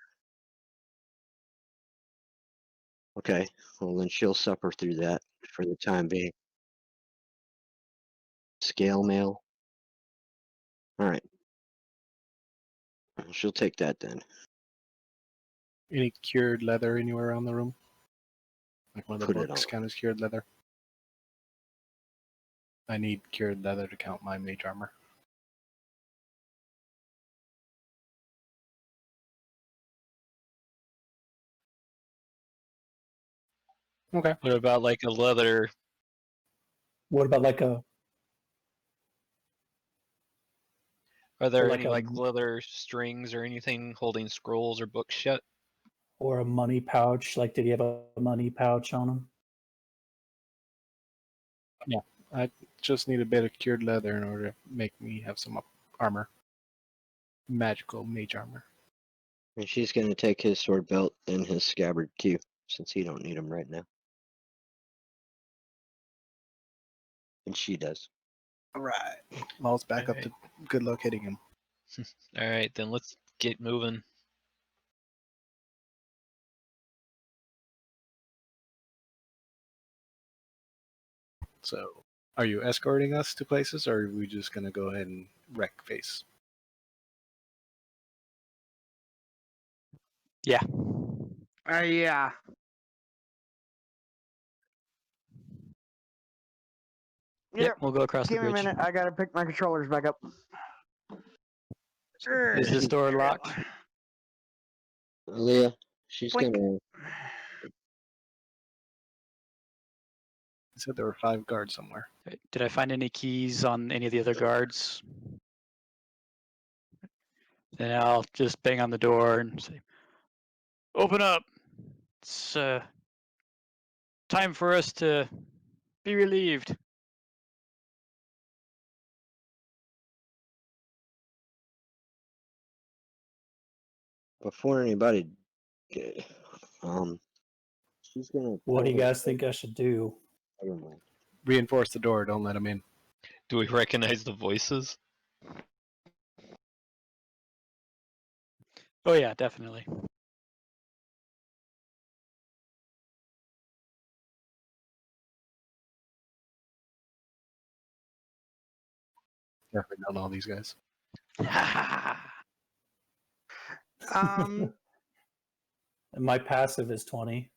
okay, well then she'll suffer through that for the time being. Scale mail. Alright. She'll take that then. Any cured leather anywhere around the room? Like one of the Put it books on. count as cured leather? I need cured leather to count my mage armor. Okay. What about like a leather? What about like a Are there like any a- like leather strings or anything holding scrolls or books shut? or a money pouch? Like, did he have a money pouch on him? I just need a bit of cured leather in order to make me have some armor. Magical mage armor. And she's gonna take his sword belt and his scabbard too, since he don't need them right now. And she does. Alright. Law's back up to good luck hitting him. All right, then let's get moving. So, are you escorting us to places, or are we just gonna go ahead and wreck face? Yeah. Yeah. Yep. We'll go across the Give me a bridge. minute. I gotta pick my controllers back up. Is this door There we go. locked? Aaliyah, she's Blink. gonna He said there were 5 guards somewhere. Did I find any keys on any of the other guards? Then I'll just bang on the door and say, "Open up! It's time for us to be relieved." before anybody She's gonna. What do you totally guys think I should do? Never mind. Reinforce the door. Don't let him in. Do we recognize the voices? Oh yeah, definitely. Definitely don't know these guys. Um, And my passive is 20.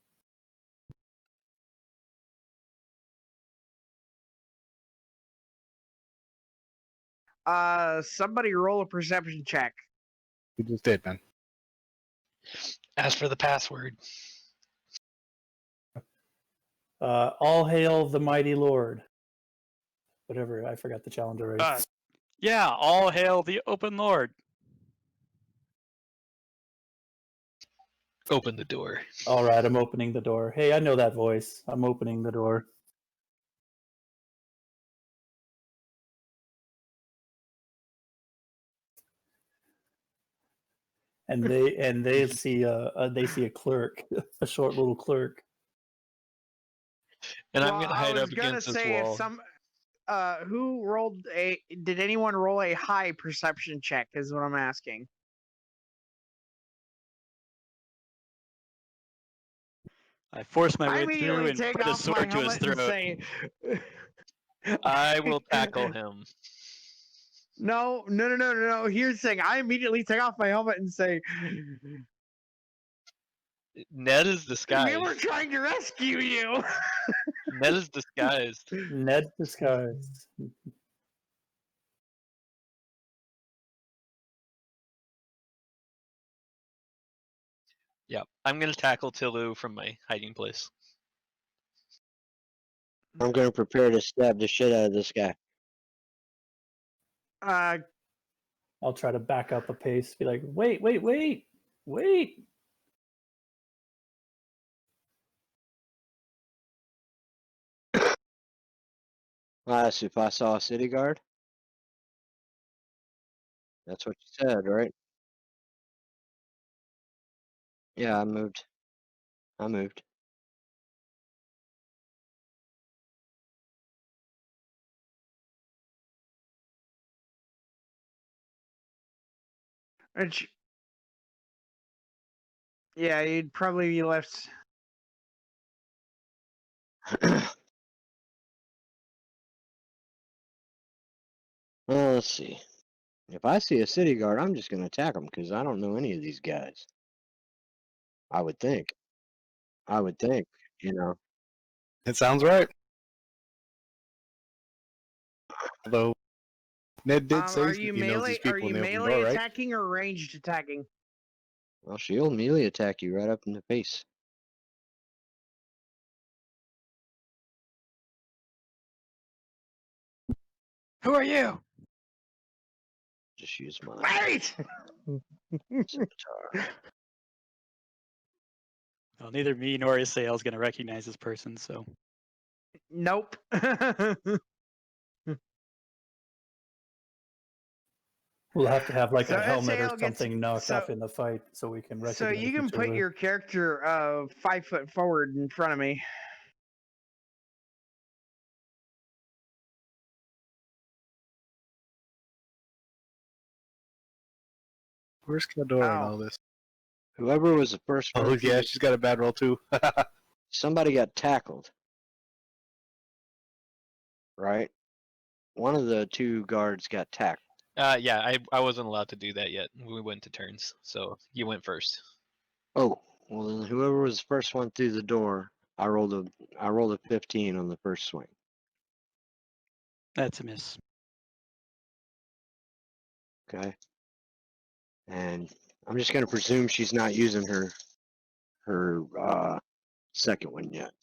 somebody roll a perception check. We just did, man. As for the password, All hail the mighty Lord. Whatever, I forgot the challenge already. Yeah, all hail the open Lord. open the door. All right, I'm opening the door. Hey, I know that voice. I'm opening the door. And they see a clerk, a short little clerk. And I'm Well, gonna I hide was up gonna against this say if wall. some who rolled a did anyone roll a high perception check is what I'm asking. I force my I way through immediately and take put a off my sword to his helmet and throat. say I will tackle him. No. Here's the thing. I immediately take off my helmet and say, Ned is "We were disguised. trying to rescue you." Ned is disguised. Ned disguised. Yep. I'm gonna tackle Tilu from my hiding place. I'm gonna prepare to stab the shit out of this guy. I'll try to back up a pace. Be like, wait. If I saw a city guard, that's what you said, right? Yeah, I moved. Which, yeah, you'd probably be left. Well, let's see. If I see a city guard, I'm just gonna attack him because I don't know any of these guys. I would think. You know. It sounds right. Although Ned did say Are that you he knows melee? these Are people you in the open melee door, right? attacking or ranged attacking? Well, she'll immediately attack you right up in the face. Who are you? Just use my Wait. scimitar. Well, neither me nor Isael is going to recognize this person, so. Nope. We'll have to have like So a helmet or SAL gets- something knocked so- off in the fight so we can recognize So you can each put other. your character 5 foot forward in front of me. Where's Cador and Oh. all this? Whoever was the first one, Oh yeah, she's got a bad roll too. somebody got tackled. Right? One of the two guards got tackled. Yeah, I wasn't allowed to do that yet. We went to turns, so you went first. Oh, well then whoever was the first one through the door, I rolled a 15 on the first swing. That's a miss. Okay. And I'm just gonna presume she's not using her second one yet,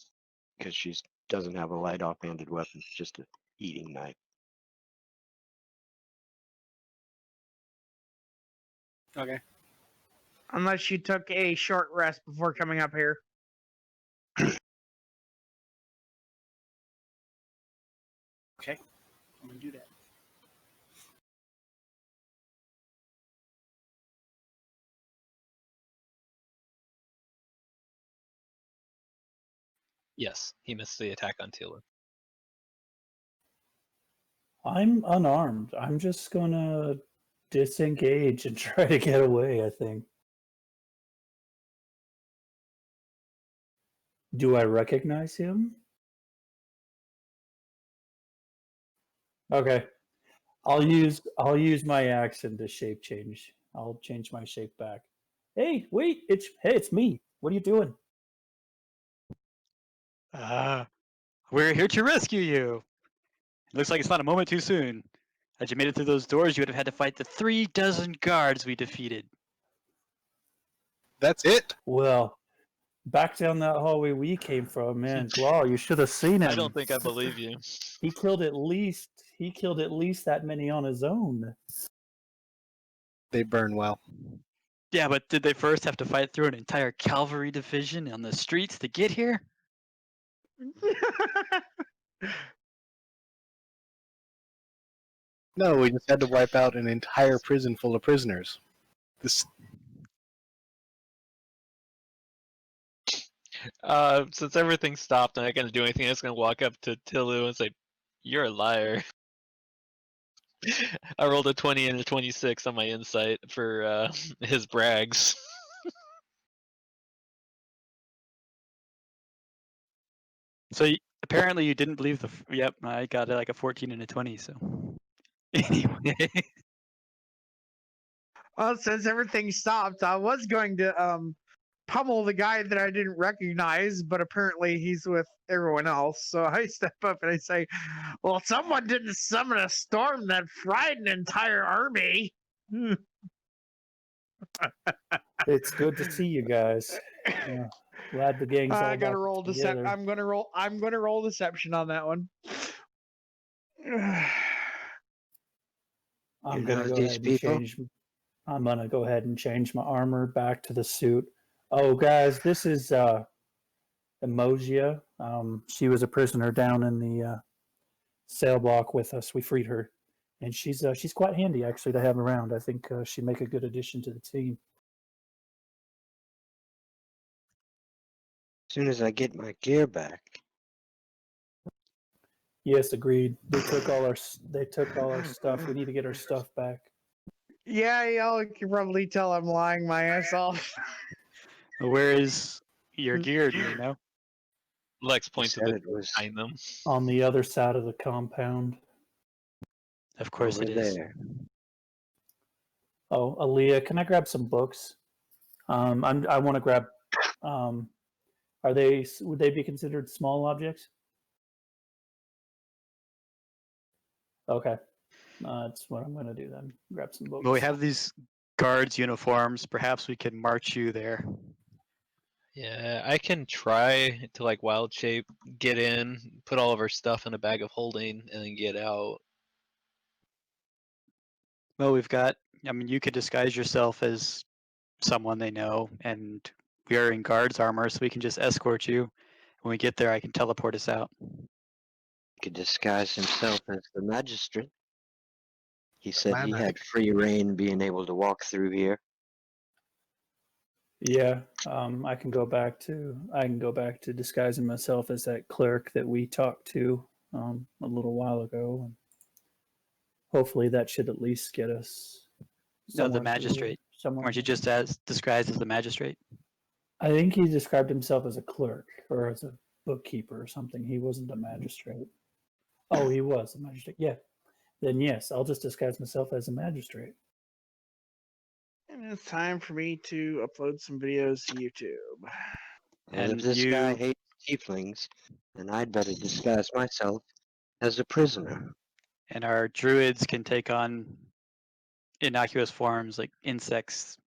because she doesn't have a light offhanded weapon, just a eating knife. Okay. Unless you took a short rest before coming up here. Okay. I'm gonna do that. Yes, he missed the attack on Tila. I'm unarmed. I'm just gonna disengage and try to get away, I think. Do I recognize him? Okay. I'll use my action to shape change. I'll change my shape back. Hey, wait, it's me. What are you doing? We're here to rescue you. Looks like it's not a moment too soon. Had you made it through those doors, you would have had to fight the 36 guards we defeated. That's it. Well, back down that hallway we came from, man. Glaw, you should have seen him. I don't think I believe you. He killed at least that many on his own. They burn well. Yeah, but did they first have to fight through an entire cavalry division on the streets to get here? No, we just had to wipe out an entire prison full of prisoners. This Since everything stopped, I'm not gonna do anything. I'm just gonna walk up to Tilu and say, "You're a liar." I rolled a 20 and a 26 on my insight for his brags. So apparently you didn't believe Yep, I got like a 14 and a 20. So anyway, Well, since everything stopped, I was going to pummel the guy that I didn't recognize, but apparently he's with everyone else. So I step up and I say, "Well, someone didn't summon a storm that fried an entire army." It's good to see you guys. Yeah, glad the gang's all I gotta back roll deception. together. I'm gonna roll deception on that one. I'm You gonna know go these ahead and people? change. I'm gonna go ahead and change my armor back to the suit. Oh, guys, this is Emosia. She was a prisoner down in the cell block with us. We freed her, and she's quite handy actually to have around. I think she'd make a good addition to the team. As soon as I get my gear back. Yes, agreed. They took all our stuff. We need to get our stuff back. Yeah, y'all can probably tell I'm lying my ass off. where is your gear? Do you know? Lex He points to said the it was behind them. On the other side of the compound. Of course over it is. there. Oh, Aaliyah, can I grab some books? I want to grab. Would they be considered small objects? Okay, that's what I'm going to do then. Grab some books. Well, we have these guards' uniforms. Perhaps we can march you there. Yeah, I can try to like wild shape, get in, put all of our stuff in a bag of holding, and then get out. Well, you could disguise yourself as someone they know, and we are in guards' armor, so we can just escort you. When we get there, I can teleport us out. He could disguise himself as the magistrate. He said he Magic. had free reign being able to walk through here. Yeah, I can go back to disguising myself as that clerk that we talked to a little while ago, and hopefully that should at least get us. No, the somewhere through magistrate. somewhere. Weren't you just disguised as the magistrate? I think he described himself as a clerk or as a bookkeeper or something. He wasn't a magistrate. Oh, he was a magistrate. Yeah. Then yes, I'll just disguise myself as a magistrate. And it's time for me to upload some videos to YouTube. Well, And if this guy hates tieflings, then I'd better disguise myself as a prisoner. And our druids can take on innocuous forms like insects,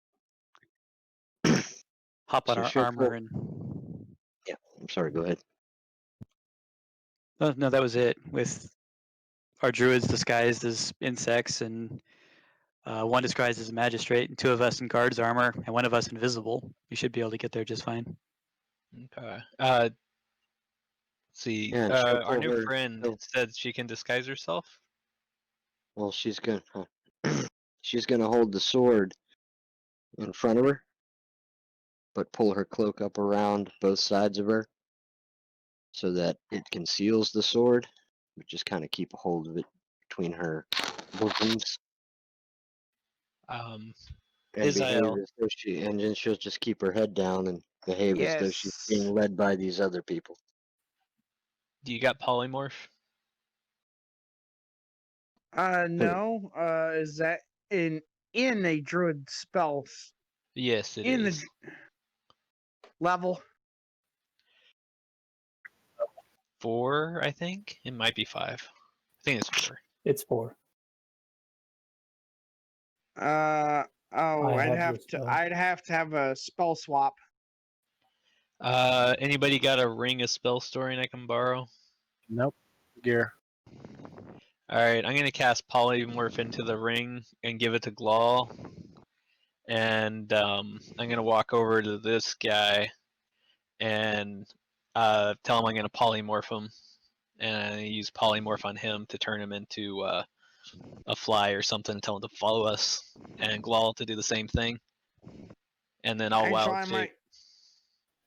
hop on So our she'll armor, pull- and Yeah, I'm sorry, go ahead. no, that was it. With our druids disguised as insects, and one disguised as a magistrate, and two of us in guards armor, and one of us invisible. We should be able to get there just fine. Okay. Let's see. Yeah, and she'll Our pull new her- friend she'll- said she can disguise herself. Well, she's gonna she's gonna hold the sword in front of her, but pull her cloak up around both sides of her, so that it conceals the sword, but just kind of keep a hold of it between her bosoms Um, and behave Israel, as though and then she'll just keep her head down and behave as though she's Yes. being led by these other people. do you got polymorph? No. Is that in a druid spell Yes, it in is. the level? 4, I think. It might be 5. I think it's 4. It's 4. Oh, I have your spell. I'd have to have a spell swap. Anybody got a ring of spell storing I can borrow? Nope. Gear. Alright, I'm gonna cast polymorph into the ring and give it to Glaw. And I'm gonna walk over to this guy and tell him I'm gonna polymorph him. And I use polymorph on him to turn him into a fly or something, tell him to follow us. And Glaw to do the same thing. And then I'll wild shape.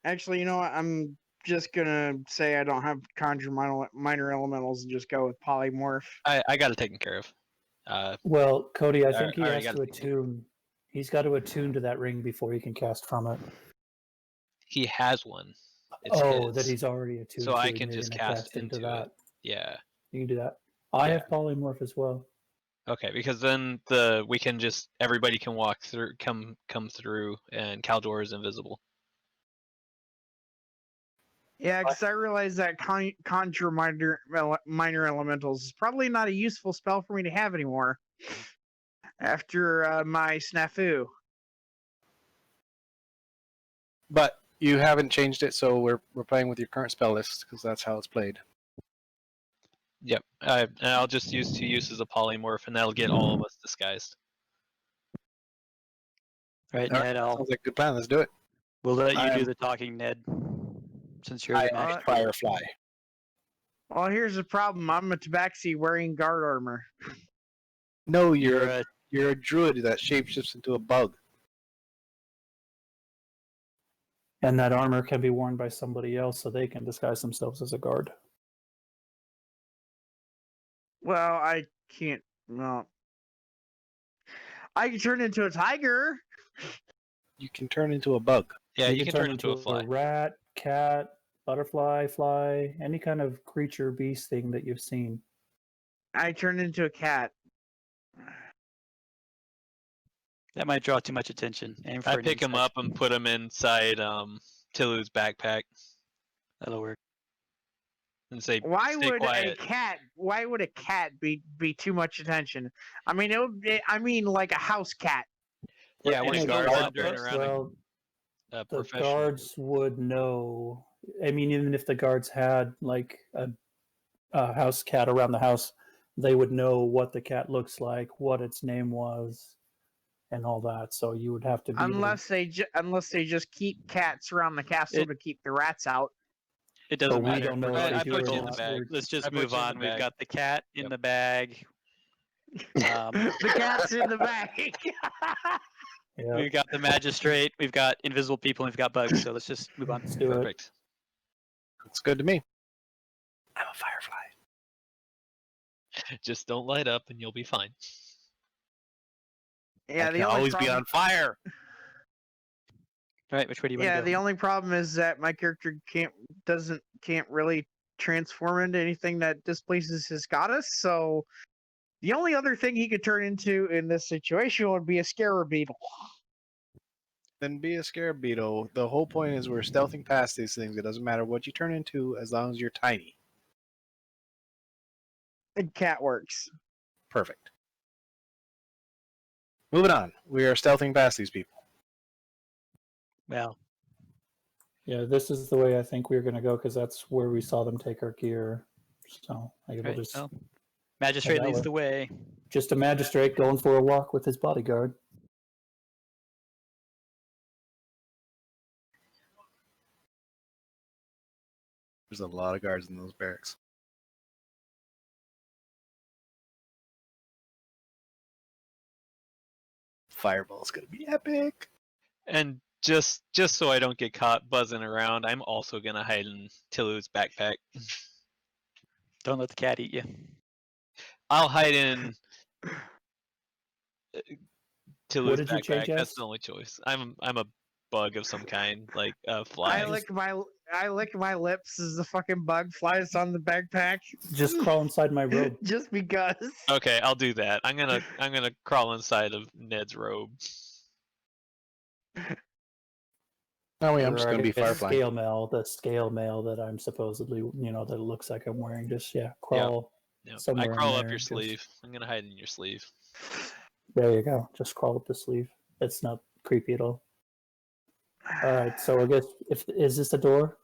Actually, you know what? I'm just gonna say I don't have conjure minor elementals and just go with polymorph. I got it taken care of. Well, Cody, I I think he already has got to it taken. attune. He's got to attune to that ring before he can cast from it. He has one. It's Oh, his. that he's already attuned So to. I and can you're just gonna cast into that. it. Yeah. You can do that. I Yeah. have polymorph as well. Okay, because then we can just everybody can walk through, come through, and Caldor is invisible. Yeah, because I realize that conjure minor elementals is probably not a useful spell for me to have anymore after my snafu. But you haven't changed it, so we're playing with your current spell list because that's how it's played. Yep. And I'll just use 2 uses of polymorph, and that'll get all of us disguised. Right, All right, Ned, sounds like a good plan. Let's do it. we'll let you I do am- the talking, Ned, since you're I the am master. Firefly. Well, here's the problem. I'm a tabaxi wearing guard armor. No, You're you're a druid that shapeshifts into a bug. And that armor can be worn by somebody else so they can disguise themselves as a guard. Well, I can't. No, I can turn into a tiger. You can turn into a bug. Yeah, you can can turn into a fly. rat, cat, butterfly, fly, any kind of creature, beast thing that you've seen. I turn into a cat. that might draw too much attention. Aim for I an pick him insect. up and put him inside Tilu's backpack That'll work. and say, Why "Stay would quiet." a cat? Why would a cat be too much attention? I mean, it would. I mean, like a house cat. Yeah, We're when in it a goes guard wandering force. around Well, a the professional. guards would know. I mean, even if the guards had like a house cat around the house, they would know what the cat looks like, what its name was, and all that. So you would have to be Unless they just keep cats around the castle It- to keep the rats out. It doesn't we matter. don't know We're if they I do put or you in the not. bag. Let's just I put move you in the on. We've bag. got the cat in Yep. the bag. The cat's in the bag. Yeah, We've got the magistrate. We've got invisible people. And we've got bugs. So let's just move on. let's do it. Perfect. It's good to me. I'm a firefly. Just don't light up, and you'll be fine. Yeah, I the can only always problem. be on fire. All right, which way do you want Yeah, to go? the only problem is that my character can't really transform into anything that displaces his goddess. So the only other thing he could turn into in this situation would be a scarab beetle. Then be a scarab beetle. The whole point is we're stealthing past these things. It doesn't matter what you turn into as long as you're tiny. And cat works. Perfect. Moving on. We are stealthing past these people. Well, Yeah, this is the way I think we're going to go because that's where we saw them take our gear. So I will right, just well, magistrate that leads way. the way. just a magistrate going for a walk with his bodyguard. There's a lot of guards in those barracks. Fireball's gonna be epic. And just so I don't get caught buzzing around, I'm also gonna hide in Tilu's backpack. Don't let the cat eat you. I'll hide in Tilu's did you change backpack. That's as? the only choice. I'm a bug of some kind, like a fly. I lick my lips as the fucking bug flies on the backpack. Just crawl inside my robe. Just because. Okay, I'll do that. I'm gonna crawl inside of Ned's robe. Oh wait, I'm Or just I gonna be guess Firefly. the scale mail that I'm supposedly, that it looks like I'm wearing. Just crawl Yep. I somewhere in crawl up there, your just- sleeve. I'm gonna hide in your sleeve. There you go. Just crawl up the sleeve. It's not creepy at all. All right. So I guess is this a door?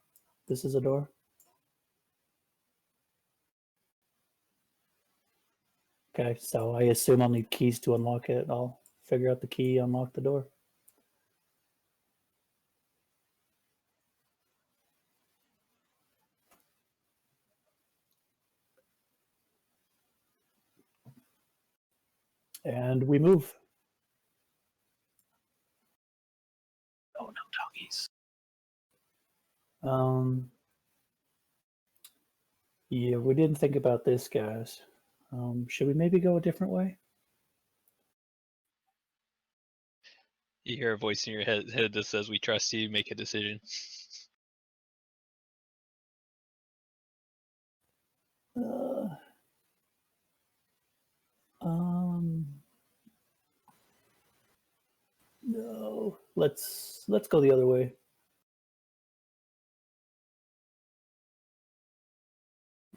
This is a door. Okay. So I assume I'll need keys to unlock it. I'll figure out the key, unlock the door. And we move. Oh no, doggies. Yeah, we didn't think about this, guys. Should we maybe go a different way? You hear a voice in your head that says, "We trust you. Make a decision." Uh, um, no. Let's go the other way.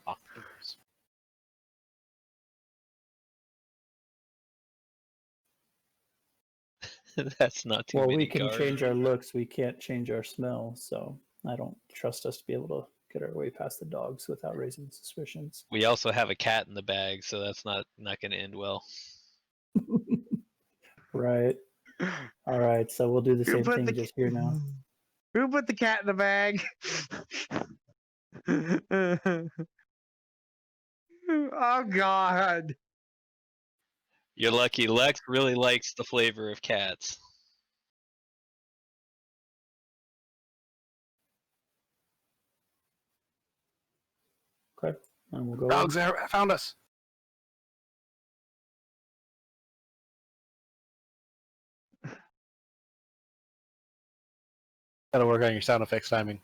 Lock doors. That's not too Well, many we can guards. change our looks. We can't change our smell. So I don't trust us to be able to get our way past the dogs without raising suspicions. We also have a cat in the bag, so that's not going to end well. Right. All right. So we'll do the same thing just here now. Who put the cat in the bag? Oh God. You're lucky. Lex really likes the flavor of cats. Okay. And we'll go. Dogs there found us. Gotta work on your sound effects timing.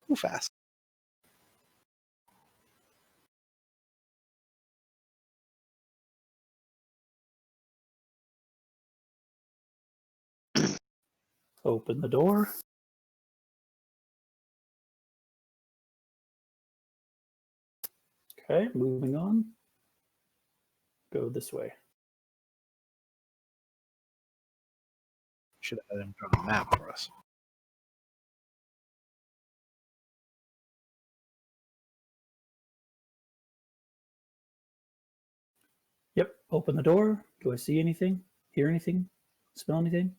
Too fast. Open the door. Okay, moving on. Go this way. Should have had him draw a map for us. Yep, open the door. Do I see anything? Hear anything? Smell anything?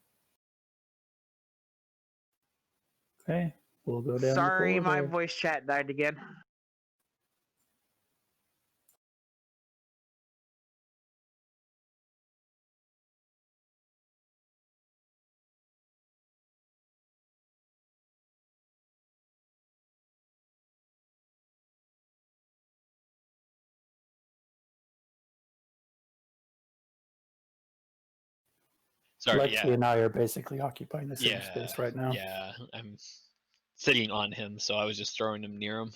Okay, we'll go down Sorry, the my corridor. voice chat died again. Sorry, Lexi and I are basically occupying the same space right now. Yeah, I'm sitting on him, so I was just throwing him near him.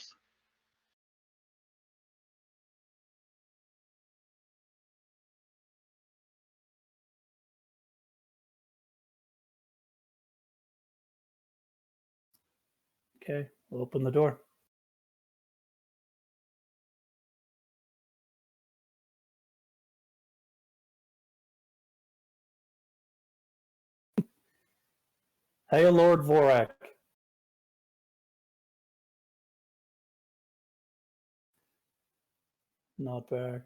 Okay, we'll open the door. Hey, Lord Vorak. Not back.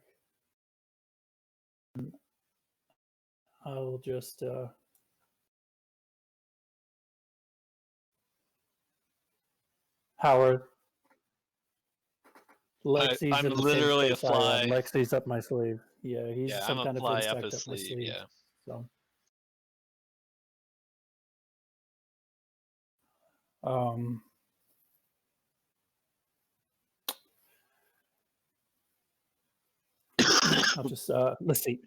I'll just Howard. Lexi's I'm in the literally same a place I am. fly. Lexi's up my sleeve. Yeah, he's Yeah, some I'm a kind of fly up insect his up my sleeve. sleeve. Yeah. So, um, I'll just let's see.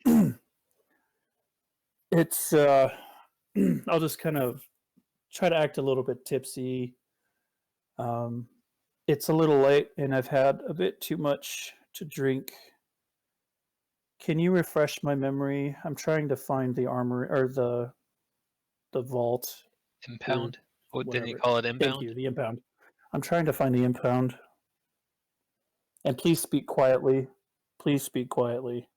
It's I'll just kind of try to act a little bit tipsy. It's a little late, and I've had a bit too much to drink. Can you refresh my memory? I'm trying to find the armor or the vault. Impound. What didn't you Whatever. call it? Thank Impound. you, the impound. I'm trying to find the impound. And please speak quietly. Please speak quietly.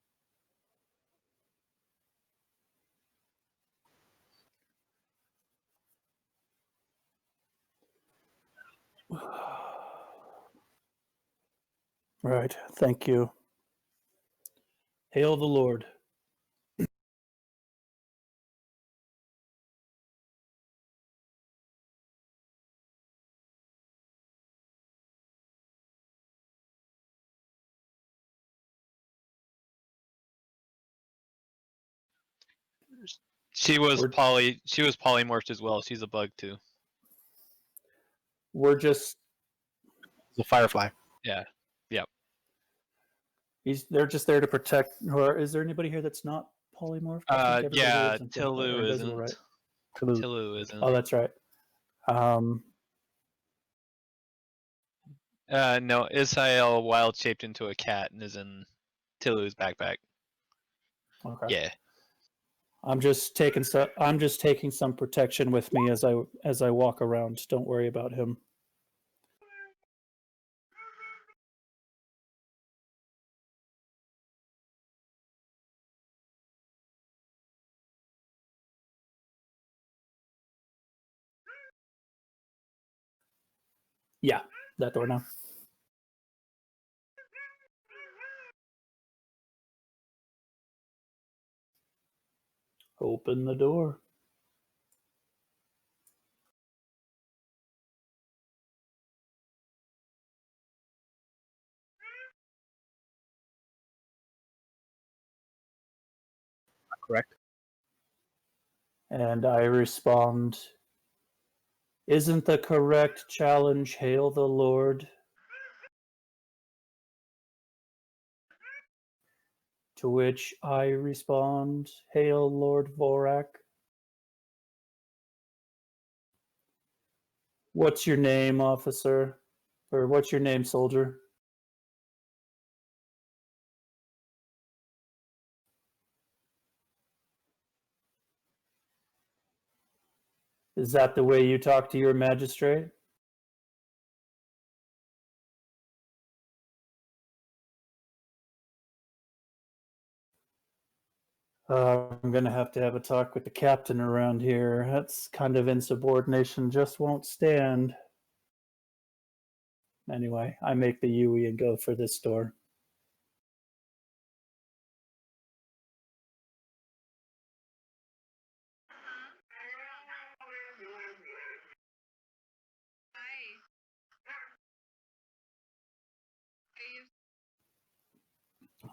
Right. Thank you. Hail the Lord. She was We're- She was polymorphed as well. She's a bug too. We're just It's a firefly. Yeah. they're just there to protect. Or is there anybody here that's not polymorphed? I think everybody here Yeah. is Tilu invisible, isn't. right? Tilu isn't. Oh, that's right. No, Isael wild shaped into a cat and is in Tilu's backpack. Okay. Yeah. I'm just taking some protection with me as I walk around. Don't worry about him. Yeah, that door now. Open the door. Correct. And I respond, isn't the correct challenge hail the Lord? To which I respond, hail Lord Vorak. What's your name, officer? Or what's your name, soldier? Is that the way you talk to your magistrate? I'm going to have a talk with the captain around here. That's kind of insubordination, just won't stand. Anyway, I make the Yui and go for this door.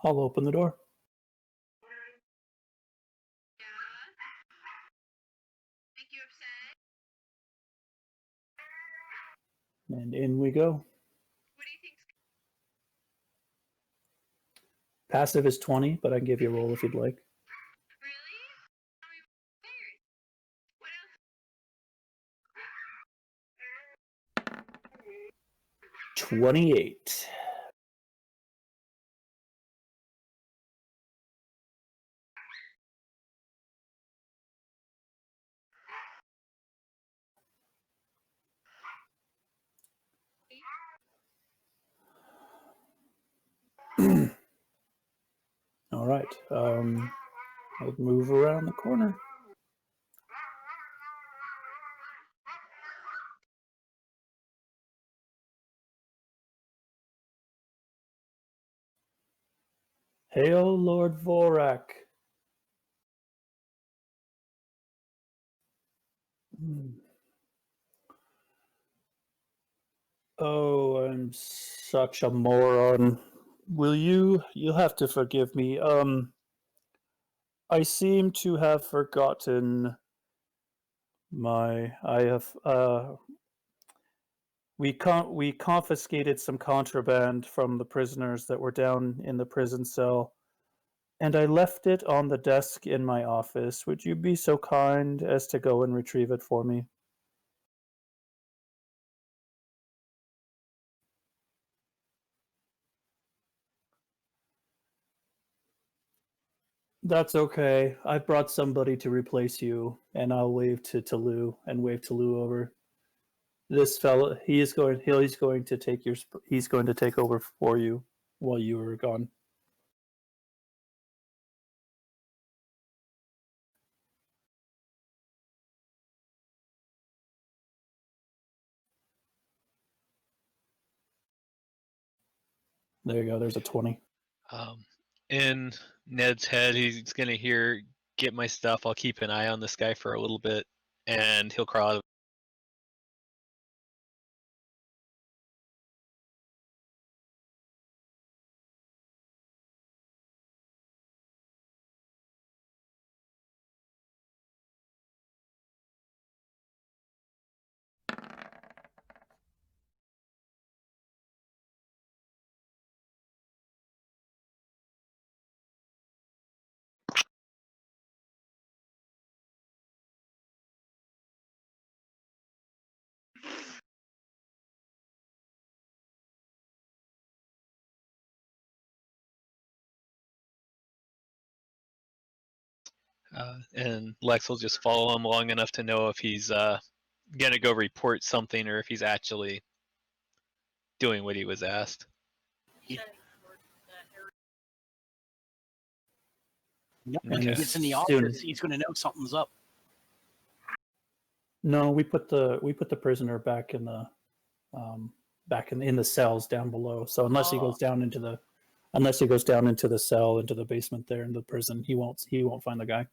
I'll open the door. And in we go. Passive is 20, but I can give you a roll if you'd like. 28. All right. I'll move around the corner. Hail, Lord Vorak. Oh, I'm such a moron. You'll have to forgive me. I seem to have forgotten I have we confiscated some contraband from the prisoners that were down in the prison cell, and I left it on the desk in my office. Would you be so kind as to go and retrieve it for me? That's okay. I brought somebody to replace you, and I'll wave to Talou and wave Talou over. This fellow, he's going to take he's going to take over for you while you were gone. There you go. There's a 20. In Ned's head, he's gonna hear, "Get my stuff. I'll keep an eye on this guy for a little bit," and he'll crawl. And Lex will just follow him long enough to know if he's gonna go report something or if he's actually doing what he was asked. Yep. And When he Okay. gets in the soon- office, he's going to know something's up. No, we put the prisoner back in the in the cells down below. So unless he goes down into the cell into the basement there in the prison, he won't find the guy.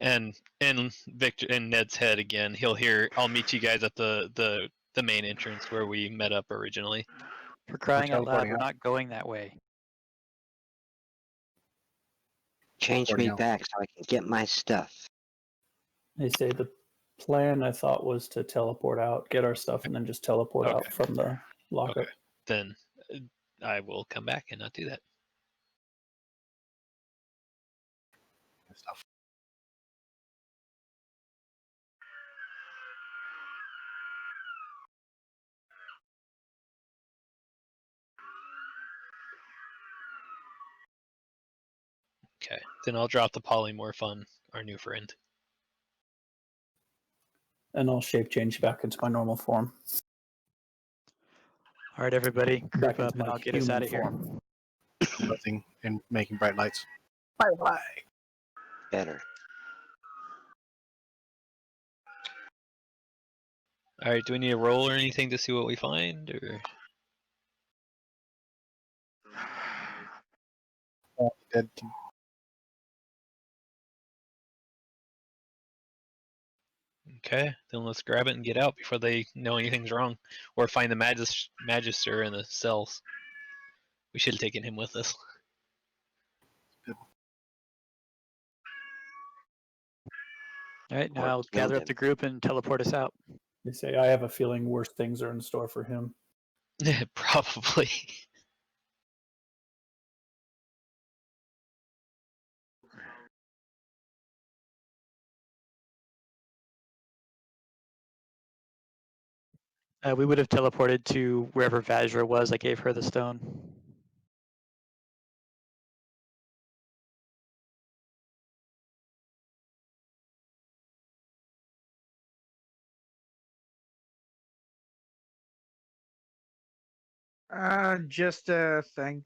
And in Victor in Ned's head again, he'll hear, "I'll meet you guys at the main entrance where we met up originally." For crying out loud, teleporting we're out. not going that way. Change Reporting me out. back so I can get my stuff. They say the plan I thought was to teleport out, get our stuff, and then just teleport Okay. out from the lockup. Okay. Then I will come back and not do that. Stuff. Okay. Then I'll drop the polymorph on our new friend. And I'll shape change back into my normal form. All right, everybody, group Back into up, and my I'll get us human out of here. form. Buzzing and making bright lights. Better. All right. Do we need a roll or anything to see what we find, or? Dead. Okay, then let's grab it and get out before they know anything's wrong, or find the magister in the cells. We should have taken him with us. All right, Or now killed gather up him. the group and teleport us out. They say I have a feeling worse things are in store for him. Probably. We would have teleported to wherever Vajra was. I gave her the stone. Just a thing.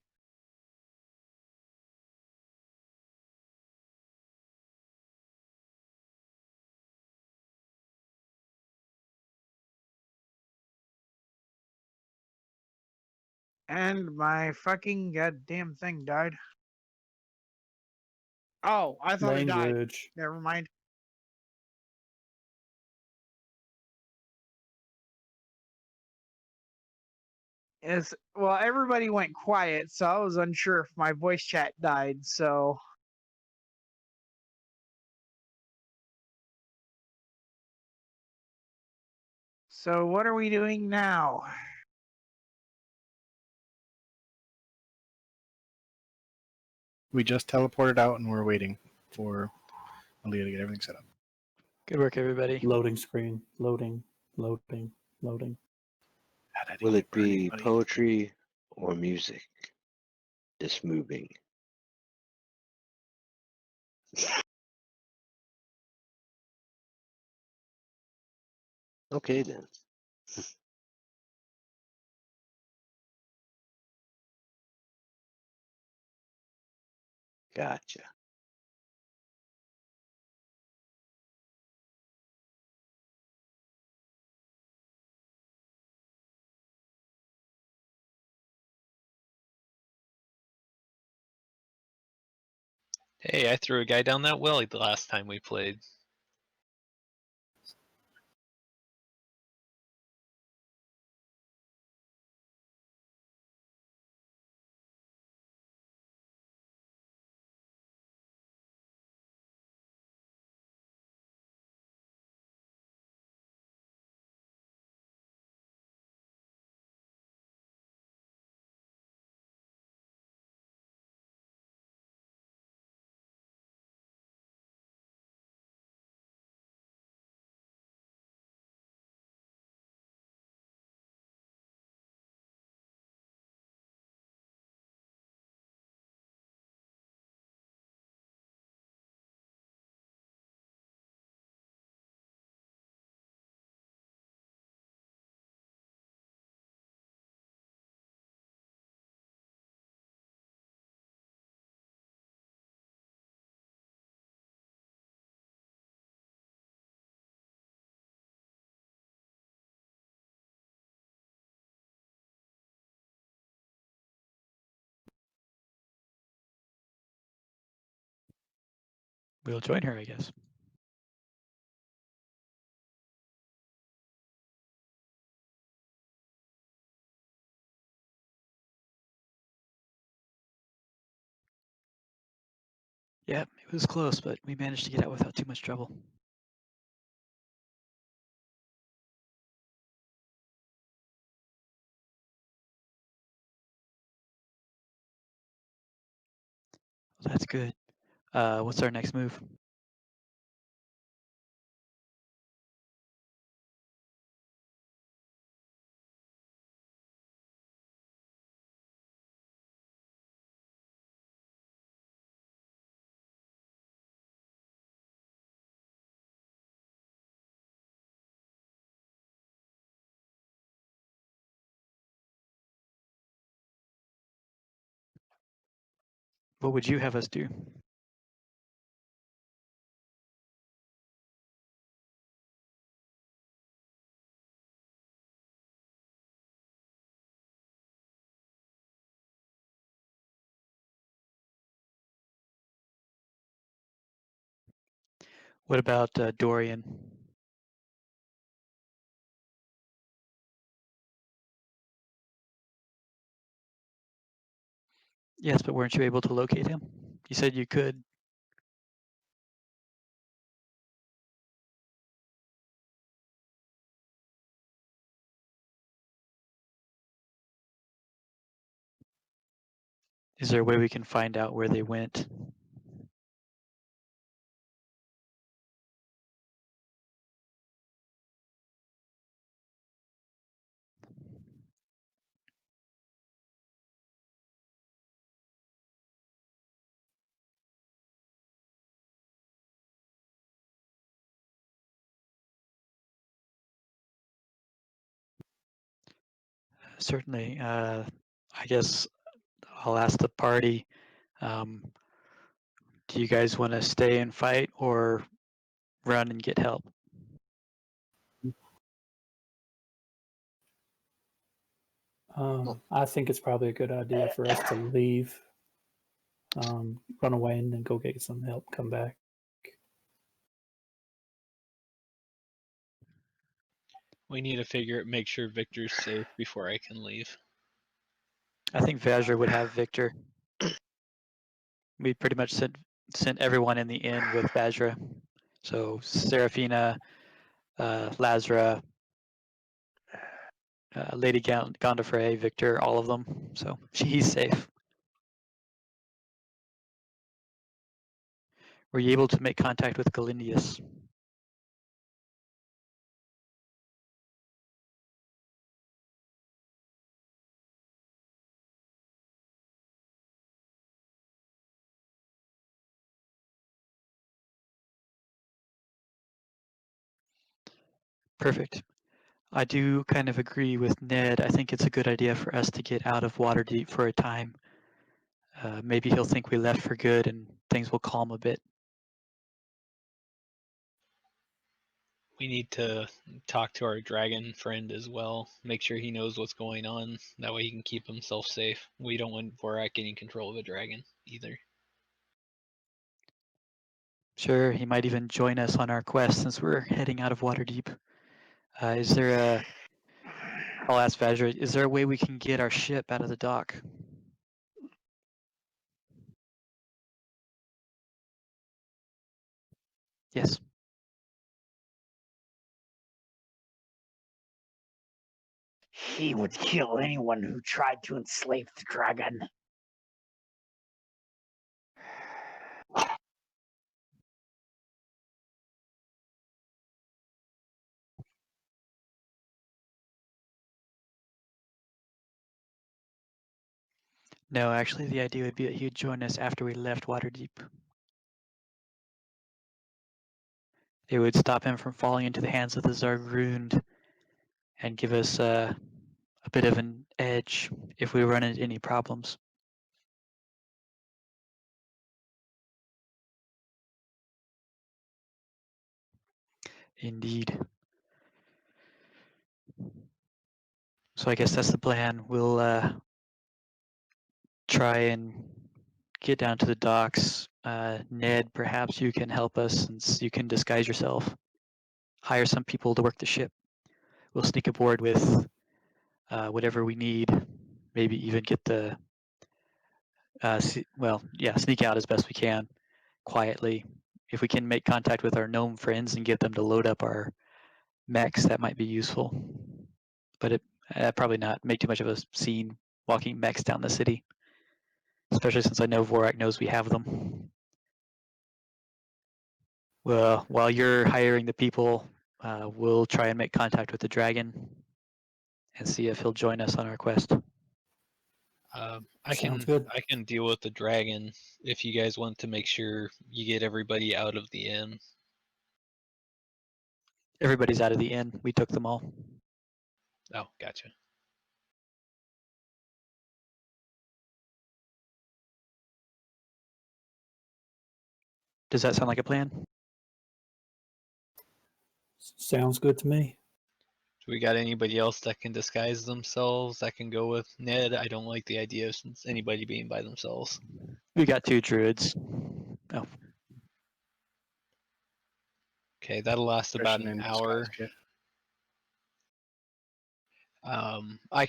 And my fucking goddamn thing died. Oh, I thought it died. Language. Never mind. Well, everybody went quiet, so I was unsure if my voice chat died. So what are we doing now? We just teleported out and we're waiting for Aaliyah to get everything set up. Good work, everybody. Loading screen. Loading. Loading. Loading. Will it be poetry or music? This moving. Okay then. Gotcha. Hey, I threw a guy down that well the last time we played. We'll join her, I guess. Yeah, it was close, but we managed to get out without too much trouble. Well, that's good. What's our next move? What would you have us do? What about Dorian? Yes, but weren't you able to locate him? You said you could. Is there a way we can find out where they went? Certainly. I guess I'll ask the party. Do you guys want to stay and fight or run and get help? I think it's probably a good idea for us to leave, run away, and then go get some help. Come back. We need to make sure Victor's safe before I can leave. I think Vajra would have Victor. We pretty much sent everyone in the inn with Vajra. So Serafina, Lazra, Lady Gondofrey, Victor, all of them. So he's safe. Were you able to make contact with Galindius? Perfect. I do kind of agree with Ned. I think it's a good idea for us to get out of Waterdeep for a time. Maybe he'll think we left for good and things will calm a bit. We need to talk to our dragon friend as well. Make sure he knows what's going on. That way he can keep himself safe. We don't want Vorak getting control of a dragon either. Sure, he might even join us on our quest since we're heading out of Waterdeep. Is there a... I'll ask Vajra, is there a way we can get our ship out of the dock? Yes. He would kill anyone who tried to enslave the dragon. No, actually, the idea would be that he would join us after we left Waterdeep. It would stop him from falling into the hands of the Zargrund and give us a bit of an edge if we run into any problems. Indeed. So I guess that's the plan. We'll try and get down to the docks. Ned, perhaps you can help us since you can disguise yourself. Hire some people to work the ship. We'll sneak aboard with whatever we need. Maybe even get the sneak out as best we can quietly. If we can make contact with our gnome friends and get them to load up our mechs, that might be useful. But it probably not make too much of a scene walking mechs down the city, especially since I know Vorak knows we have them. Well, while you're hiring the people, we'll try and make contact with the dragon and see if he'll join us on our quest. Sounds good. I can deal with the dragon if you guys want to make sure you get everybody out of the inn. Everybody's out of the inn. We took them all. Oh, gotcha. Does that sound like a plan? Sounds good to me. Do we got anybody else that can disguise themselves that can go with Ned? I don't like the idea of anybody being by themselves. We got 2 druids. Oh, Okay, that'll last about Person an in hour. disguise, I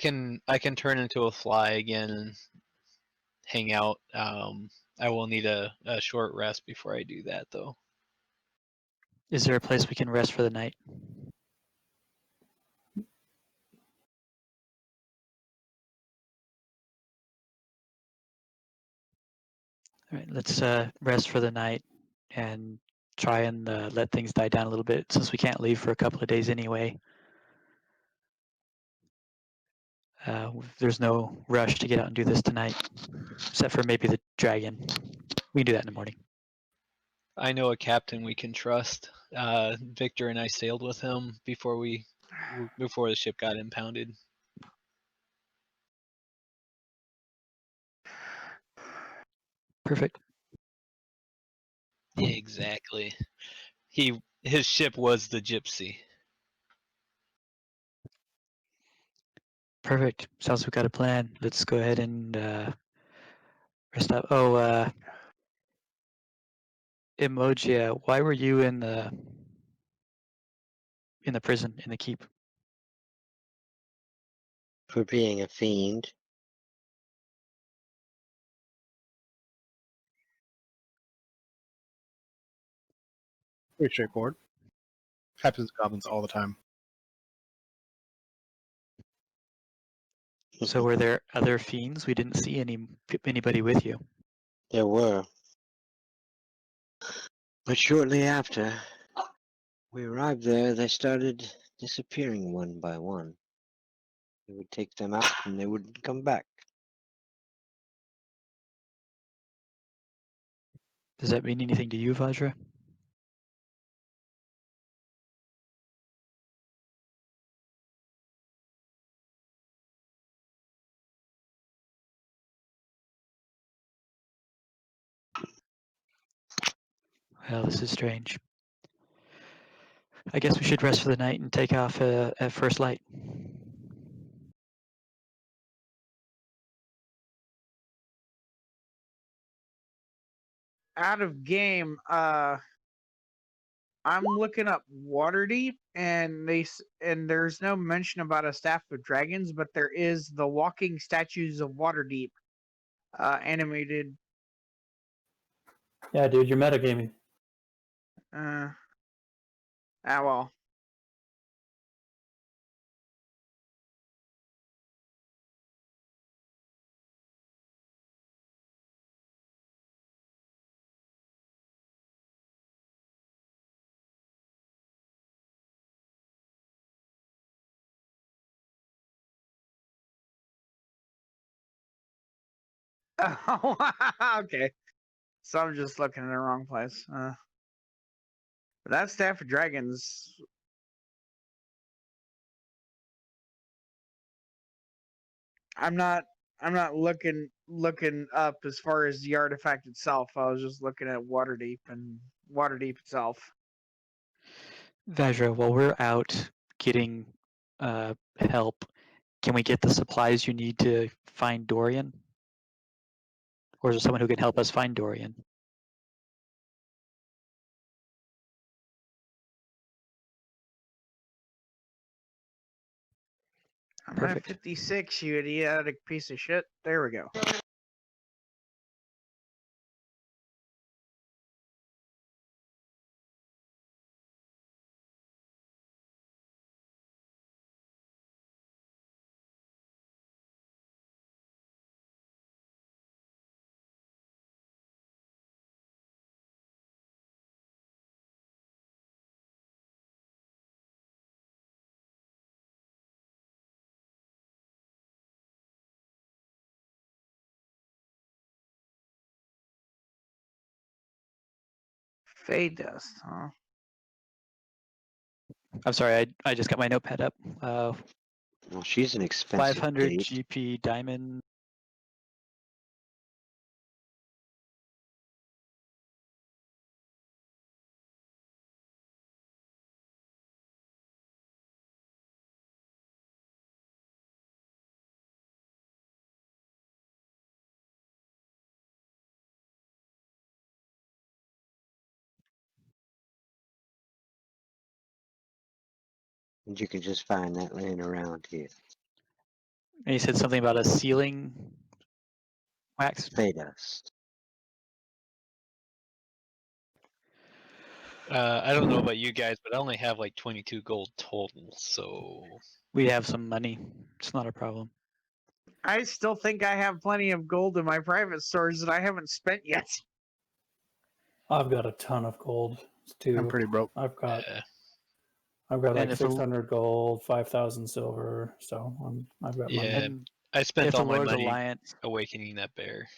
can turn into a fly again and hang out. I will need a short rest before I do that though. is there a place we can rest for the night? All right, let's rest for the night and try and let things die down a little bit since we can't leave for a couple of days anyway. There's no rush to get out and do this tonight, except for maybe the dragon. We can do that in the morning. I know a captain we can trust. Victor and I sailed with him before the ship got impounded. Perfect. Yeah, exactly. His ship was the Gypsy. Perfect. Sounds like we've got a plan. Let's go ahead and rest up. Oh, Emojia, why were you in the prison, in the keep? For being a fiend. Pretty straightforward. Happens to goblins all the time. So were there other fiends? We didn't see anybody with you. There were. But shortly after we arrived there, they started disappearing one by one. We would take them out and they wouldn't come back. Does that mean anything to you, Vajra? Well, this is strange. I guess we should rest for the night and take off at first light. Out of game, I'm looking up Waterdeep, and there's no mention about a staff of dragons, but there is the walking statues of Waterdeep, animated. Yeah, dude, you're metagaming. Well. Oh, okay. So I'm just looking in the wrong place. But that staff of dragons. I'm not looking up as far as the artifact itself. I was just looking at Waterdeep and Waterdeep itself. Vajra, while we're out getting help, can we get the supplies you need to find Dorian? Or is there someone who can help us find Dorian? I'm Perfect. at 56, you idiotic piece of shit. There we go. Fade dust, huh? I'm sorry, I just got my notepad up. Well, she's an expensive 500 date. GP diamond. And you can just find that laying around here. And you said something about a ceiling wax. Fey dust. I don't know about you guys, but I only have like 22 gold total, so We have some money. It's not a problem. I still think I have plenty of gold in my private stores that I haven't spent yet. I've got a ton of gold too. I'm pretty broke. I've got yeah. I've got And like if the- 600 gold, 5,000 silver. So I've got money. Yeah. And I spent if the all my Lord's money Alliance, awakening that bear.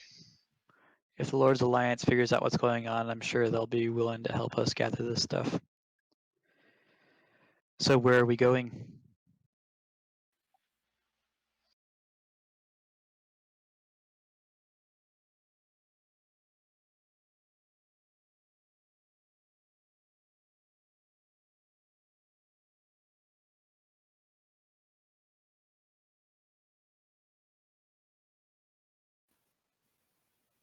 if the Lord's Alliance figures out what's going on, I'm sure they'll be willing to help us gather this stuff. So where are we going?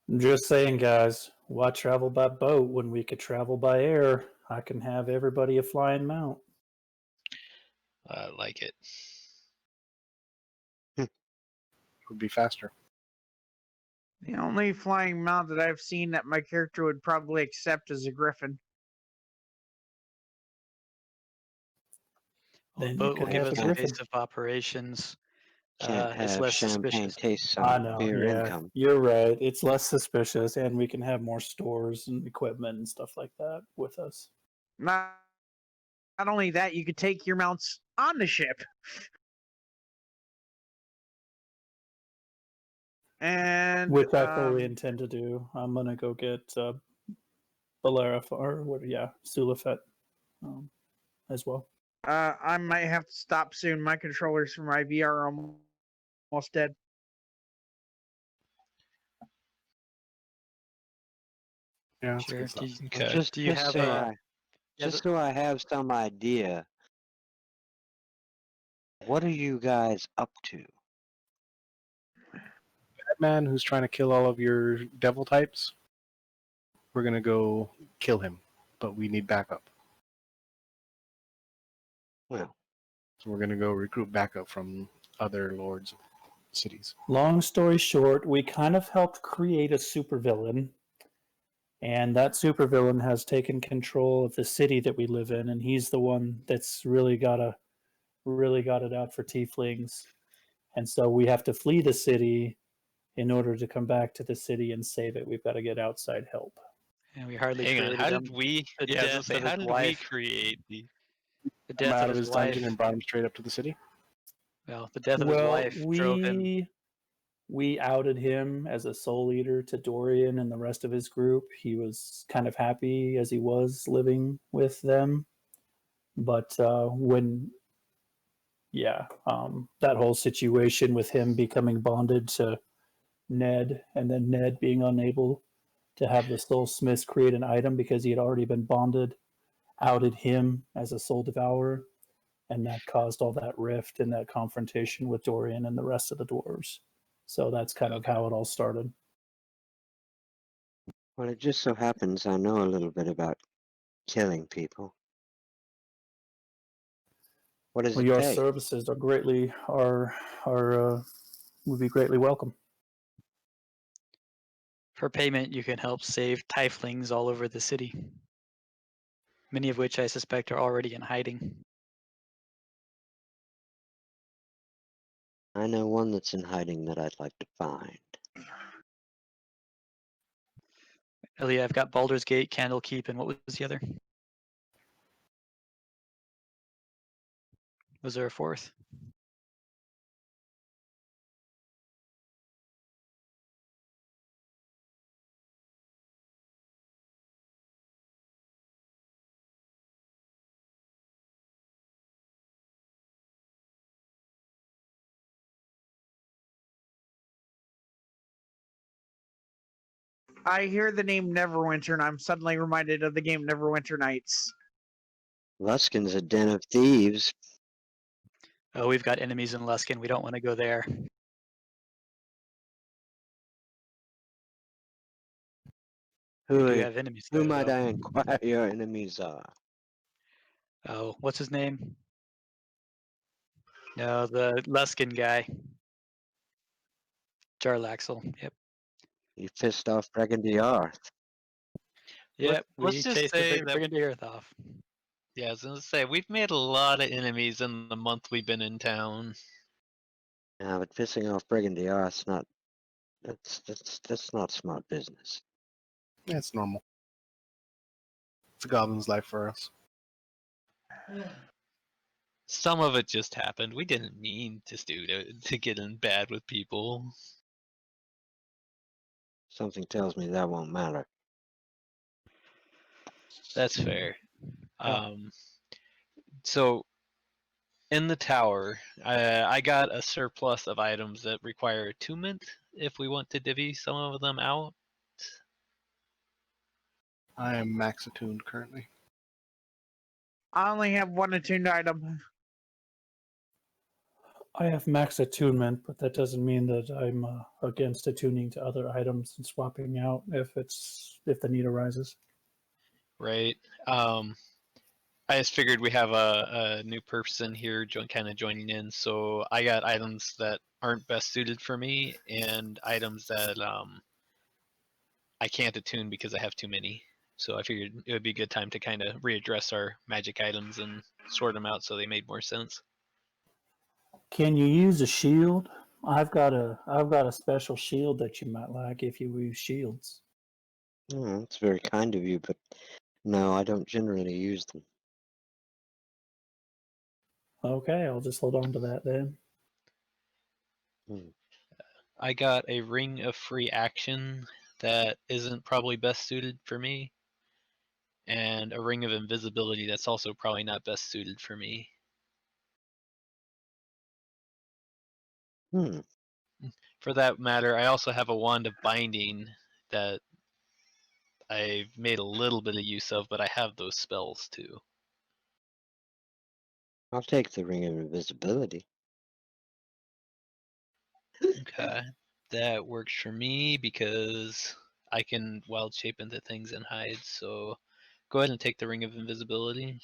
I'm just saying, guys, why travel by boat when we could travel by air? I can have everybody a flying mount. I like it. Would be faster. The only flying mount that I've seen that my character would probably accept is a griffin. Well, Then the you boat will could give have us the a Griffin. base of operations. Can't It's have less champagne suspicious. taste I on know, beer yeah, income. you're right. It's less suspicious, and we can have more stores and equipment and stuff like that with us. Not only that, you could take your mounts on the ship. And Which I fully intend to do. I'm gonna go get Balarif or what? Yeah, Sulafet as well. I might have to stop soon. My controllers for my VR are almost dead. Yeah, that's Sure. good stuff. Okay. Just, do you have a? Yeah, just so I have some idea, what are you guys up to? Batman, who's trying to kill all of your devil types, we're gonna go kill him, but we need backup. Well, So we're gonna go recruit backup from other lords of cities. Long story short, we kind of helped create a supervillain, and that supervillain has taken control of the city that we live in, and he's the one that's really got it out for tieflings. And so we have to flee the city in order to come back to the city and save it. We've got to get outside help. and we hardly Hang on. created How him. did we? The Yeah, I was gonna death say, of how his did we wife. create the? The Come death out of of his his dungeon wife. and brought him straight up to the city. Well, the death of his Well, wife drove him. we outed him as a soul eater to Dorian and the rest of his group. He was kind of happy as he was living with them, but that whole situation with him becoming bonded to Ned, and then Ned being unable to have the soul smiths create an item because he had already been bonded, outed him as a soul devourer, and that caused all that rift and that confrontation with Dorian and the rest of the dwarves. So that's kind of how it all started. well, it just so happens I know a little bit about killing people. What does Well, it your take? services would be greatly welcome. For payment, you can help save tieflings all over the city. Many of which I suspect are already in hiding. I know one that's in hiding that I'd like to find. Elia, I've got Baldur's Gate, Candlekeep, and what was the other? Was there a fourth? I hear the name Neverwinter, and I'm suddenly reminded of the game Neverwinter Nights. Luskin's a den of thieves. Oh, we've got enemies in Luskin. We don't want to go there. We do Who, have enemies who there, might though. I inquire your enemies are? Oh, what's his name? No, the Luskin guy. Jarlaxle. Yep. You pissed off Bregandy Arth. Yep. Let's We just chased say the that. Brigand Earth off. Yeah, I was gonna say we've made a lot of enemies in the month we've been in town. Yeah, but pissing off Bregandy Arth's not. That's not smart business. Yeah, it's normal. It's a goblin's life for us. Some of it just happened. We didn't mean to get in bad with people. Something tells me that won't matter. That's fair. Oh. So in the tower, I got a surplus of items that require attunement if we want to divvy some of them out. I am max attuned currently. I only have one attuned item. I have max attunement, but that doesn't mean that I'm against attuning to other items and swapping out if the need arises. Right. I just figured we have a new person here kind of joining in, so I got items that aren't best suited for me and items that I can't attune because I have too many. So I figured it would be a good time to kind of readdress our magic items and sort them out so they made more sense. Can you use a shield? I've got a special shield that you might like if you use shields. Oh, that's very kind of you, but no, I don't generally use them. Okay, I'll just hold on to that then. Hmm. I got a ring of free action that isn't probably best suited for me, and a ring of invisibility that's also probably not best suited for me. Hmm. For that matter, I also have a wand of binding that I've made a little bit of use of, but I have those spells too. I'll take the ring of invisibility. Okay. That works for me because I can wild shape into things and hide, so go ahead and take the ring of invisibility.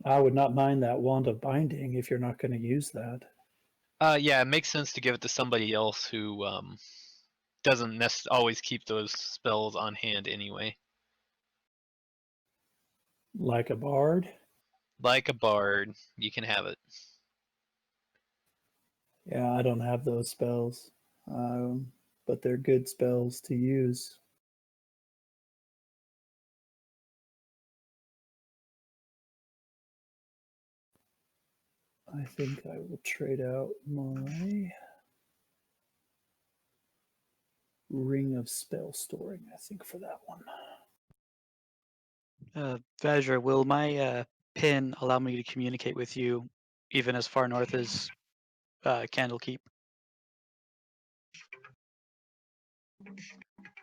I would not mind that wand of binding if you're not going to use that. Yeah, it makes sense to give it to somebody else who doesn't always keep those spells on hand anyway. Like a bard? Like a bard, you can have it. Yeah, I don't have those spells, but they're good spells to use. I think I will trade out my ring of spell storing, I think, for that one. Vajra, will my pin allow me to communicate with you even as far north as Candlekeep?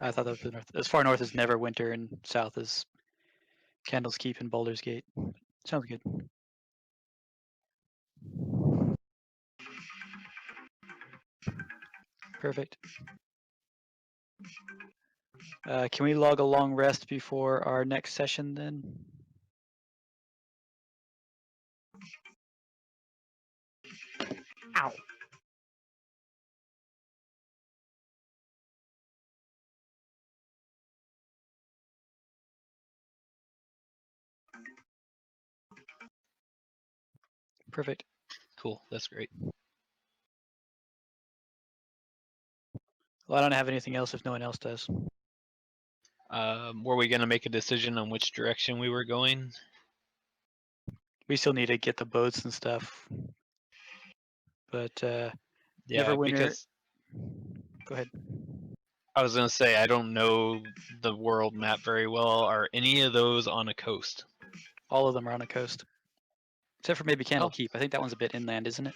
I thought that was the north. As far north as Neverwinter and south as Candle's Keep and Baldur's Gate. Sounds good. Perfect. Can we log a long rest before our next session then? Ow. Perfect. Cool, that's great. Well, I don't have anything else if no one else does. Were we going to make a decision on which direction we were going? We still need to get the boats and stuff. But Yeah, Neverwinter. because Go ahead. I was going to say, I don't know the world map very well. Are any of those on a coast? All of them are on a coast. Except for maybe Candle Oh. Keep. I think that one's a bit inland, isn't it?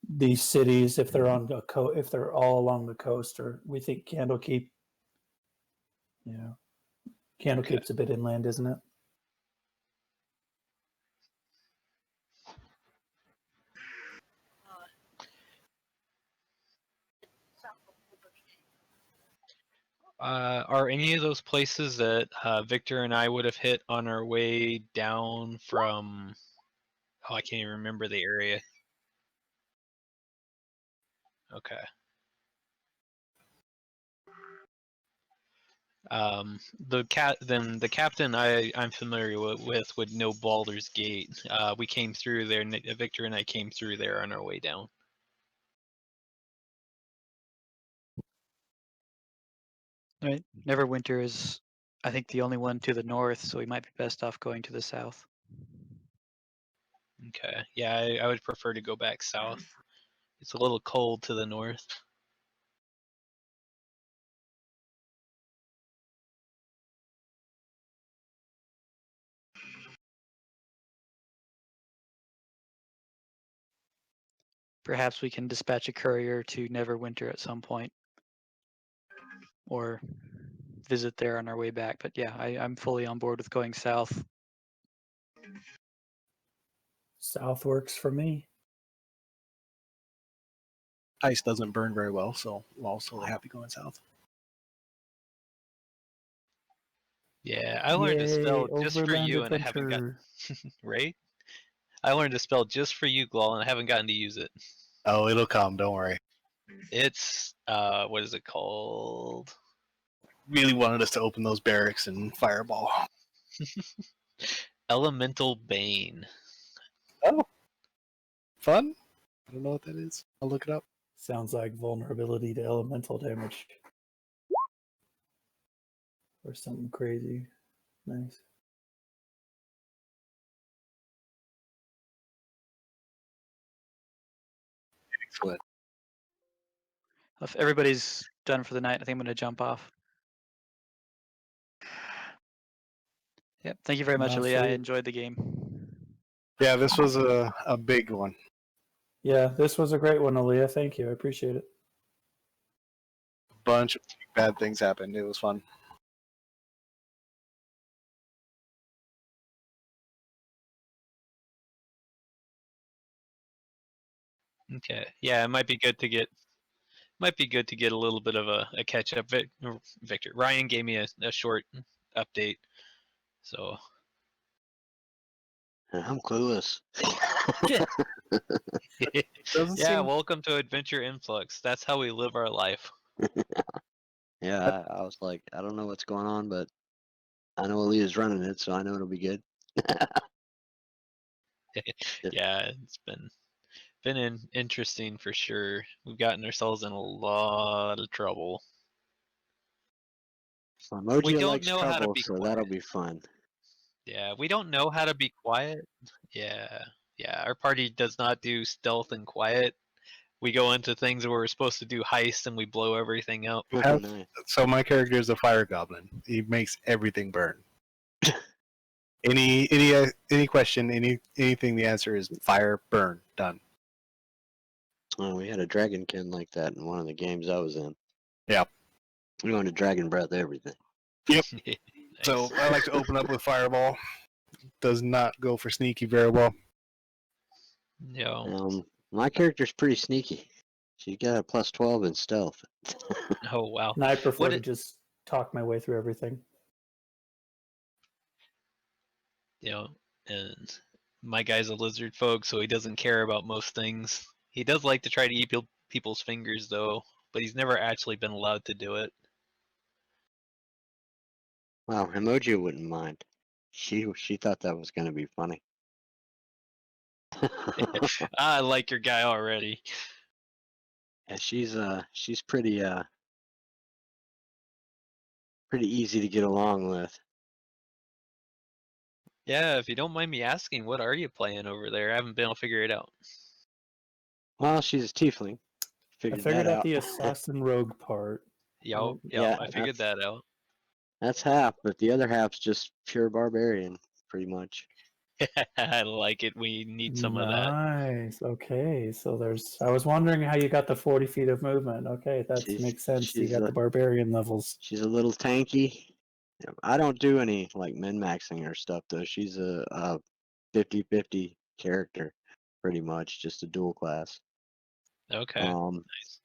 These cities, if they're on the if they're all along the coast, or we think Candlekeep. Yeah, Candlekeep's a bit inland, isn't it? Are any of those places that Victor and I would have hit on our way down from? Oh, I can't even remember the area. Okay. The captain I'm familiar with would know Baldur's Gate. We came through there. Victor and I came through there on our way down. Right. Neverwinter is, I think, the only one to the north, so we might be best off going to the south. Okay. Yeah, I would prefer to go back south. It's a little cold to the north. Perhaps we can dispatch a courier to Neverwinter at some point, or visit there on our way back. But yeah, I'm fully on board with going south. South works for me. Ice doesn't burn very well, so we'll also happy going south. Yeah, I learned to spell just for Overland you, and I haven't got Adventure. right. I learned to spell just for you, Glal, and I haven't gotten to use it. Oh, it'll come. Don't worry. It's what is it called? Really wanted us to open those barracks and fireball. Elemental Bane. Oh, fun. I don't know what that is. I'll look it up. Sounds like vulnerability to elemental damage. Or something crazy. Nice. Excellent. If everybody's done for the night, I think I'm going to jump off. Yep. Thank you very much, Aaliyah. I Sweet. enjoyed the game. Yeah, this was a big one. Yeah, this was a great one, Aaliyah. Thank you. I appreciate it. A bunch of bad things happened. It was fun. Okay. Yeah, it might be good to get a little bit of a catch up. Victor Ryan gave me a short update, so I'm clueless. Doesn't yeah. seem. Welcome to Adventure Influx. That's how we live our life. Yeah, I was like, I don't know what's going on, but I know Aaliyah's running it, so I know it'll be good. Yeah, it's been interesting for sure. We've gotten ourselves in a lot of trouble. Emoji don't likes know how to trouble, be so quiet. that'll be fun. Yeah, we don't know how to be quiet. Yeah, our party does not do stealth and quiet. We go into things where we're supposed to do heist and we blow everything up. Nice. So my character is a fire goblin. He makes everything burn. Any question, anything. The answer is fire, burn, done. Oh, we had a dragonkin like that in one of the games I was in. Yep. We wanted to dragon breath everything. Yep. Nice. So I like to open up with fireball. Does not go for sneaky very well. No. My character's pretty sneaky. She got a plus 12 in stealth. Oh wow. And I prefer What to it, just talk my way through everything. and my guy's a lizard folk, so he doesn't care about most things. He does like to try to eat people's fingers though, but he's never actually been allowed to do it. Wow, Emoji wouldn't mind. She thought that was going to be funny. I like your guy already. Yeah, she's pretty easy to get along with. Yeah, if you don't mind me asking, what are you playing over there? I haven't been able to figure it out. Well, she's a tiefling. I Figured figured that out out. the assassin rogue part. Yo, Yeah, I figured that out. That's half, but the other half's just pure barbarian, pretty much. I like it. We need some of that. Nice. Okay, so I was wondering how you got the 40 feet of movement. Okay, that makes sense. You got the barbarian levels. She's a little tanky. I don't do any like min maxing her stuff though. She's a 50-50 character, pretty much, just a dual class. Okay. Nice.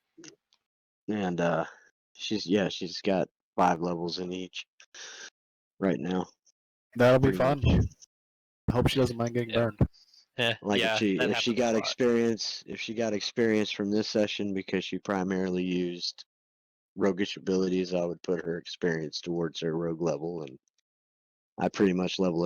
And she's got 5 levels in each right now. That'll be Pretty fun. much. I hope she doesn't mind getting burned. Like yeah, if she got experience from this session because she primarily used roguish abilities, I would put her experience towards her rogue level, and I pretty much level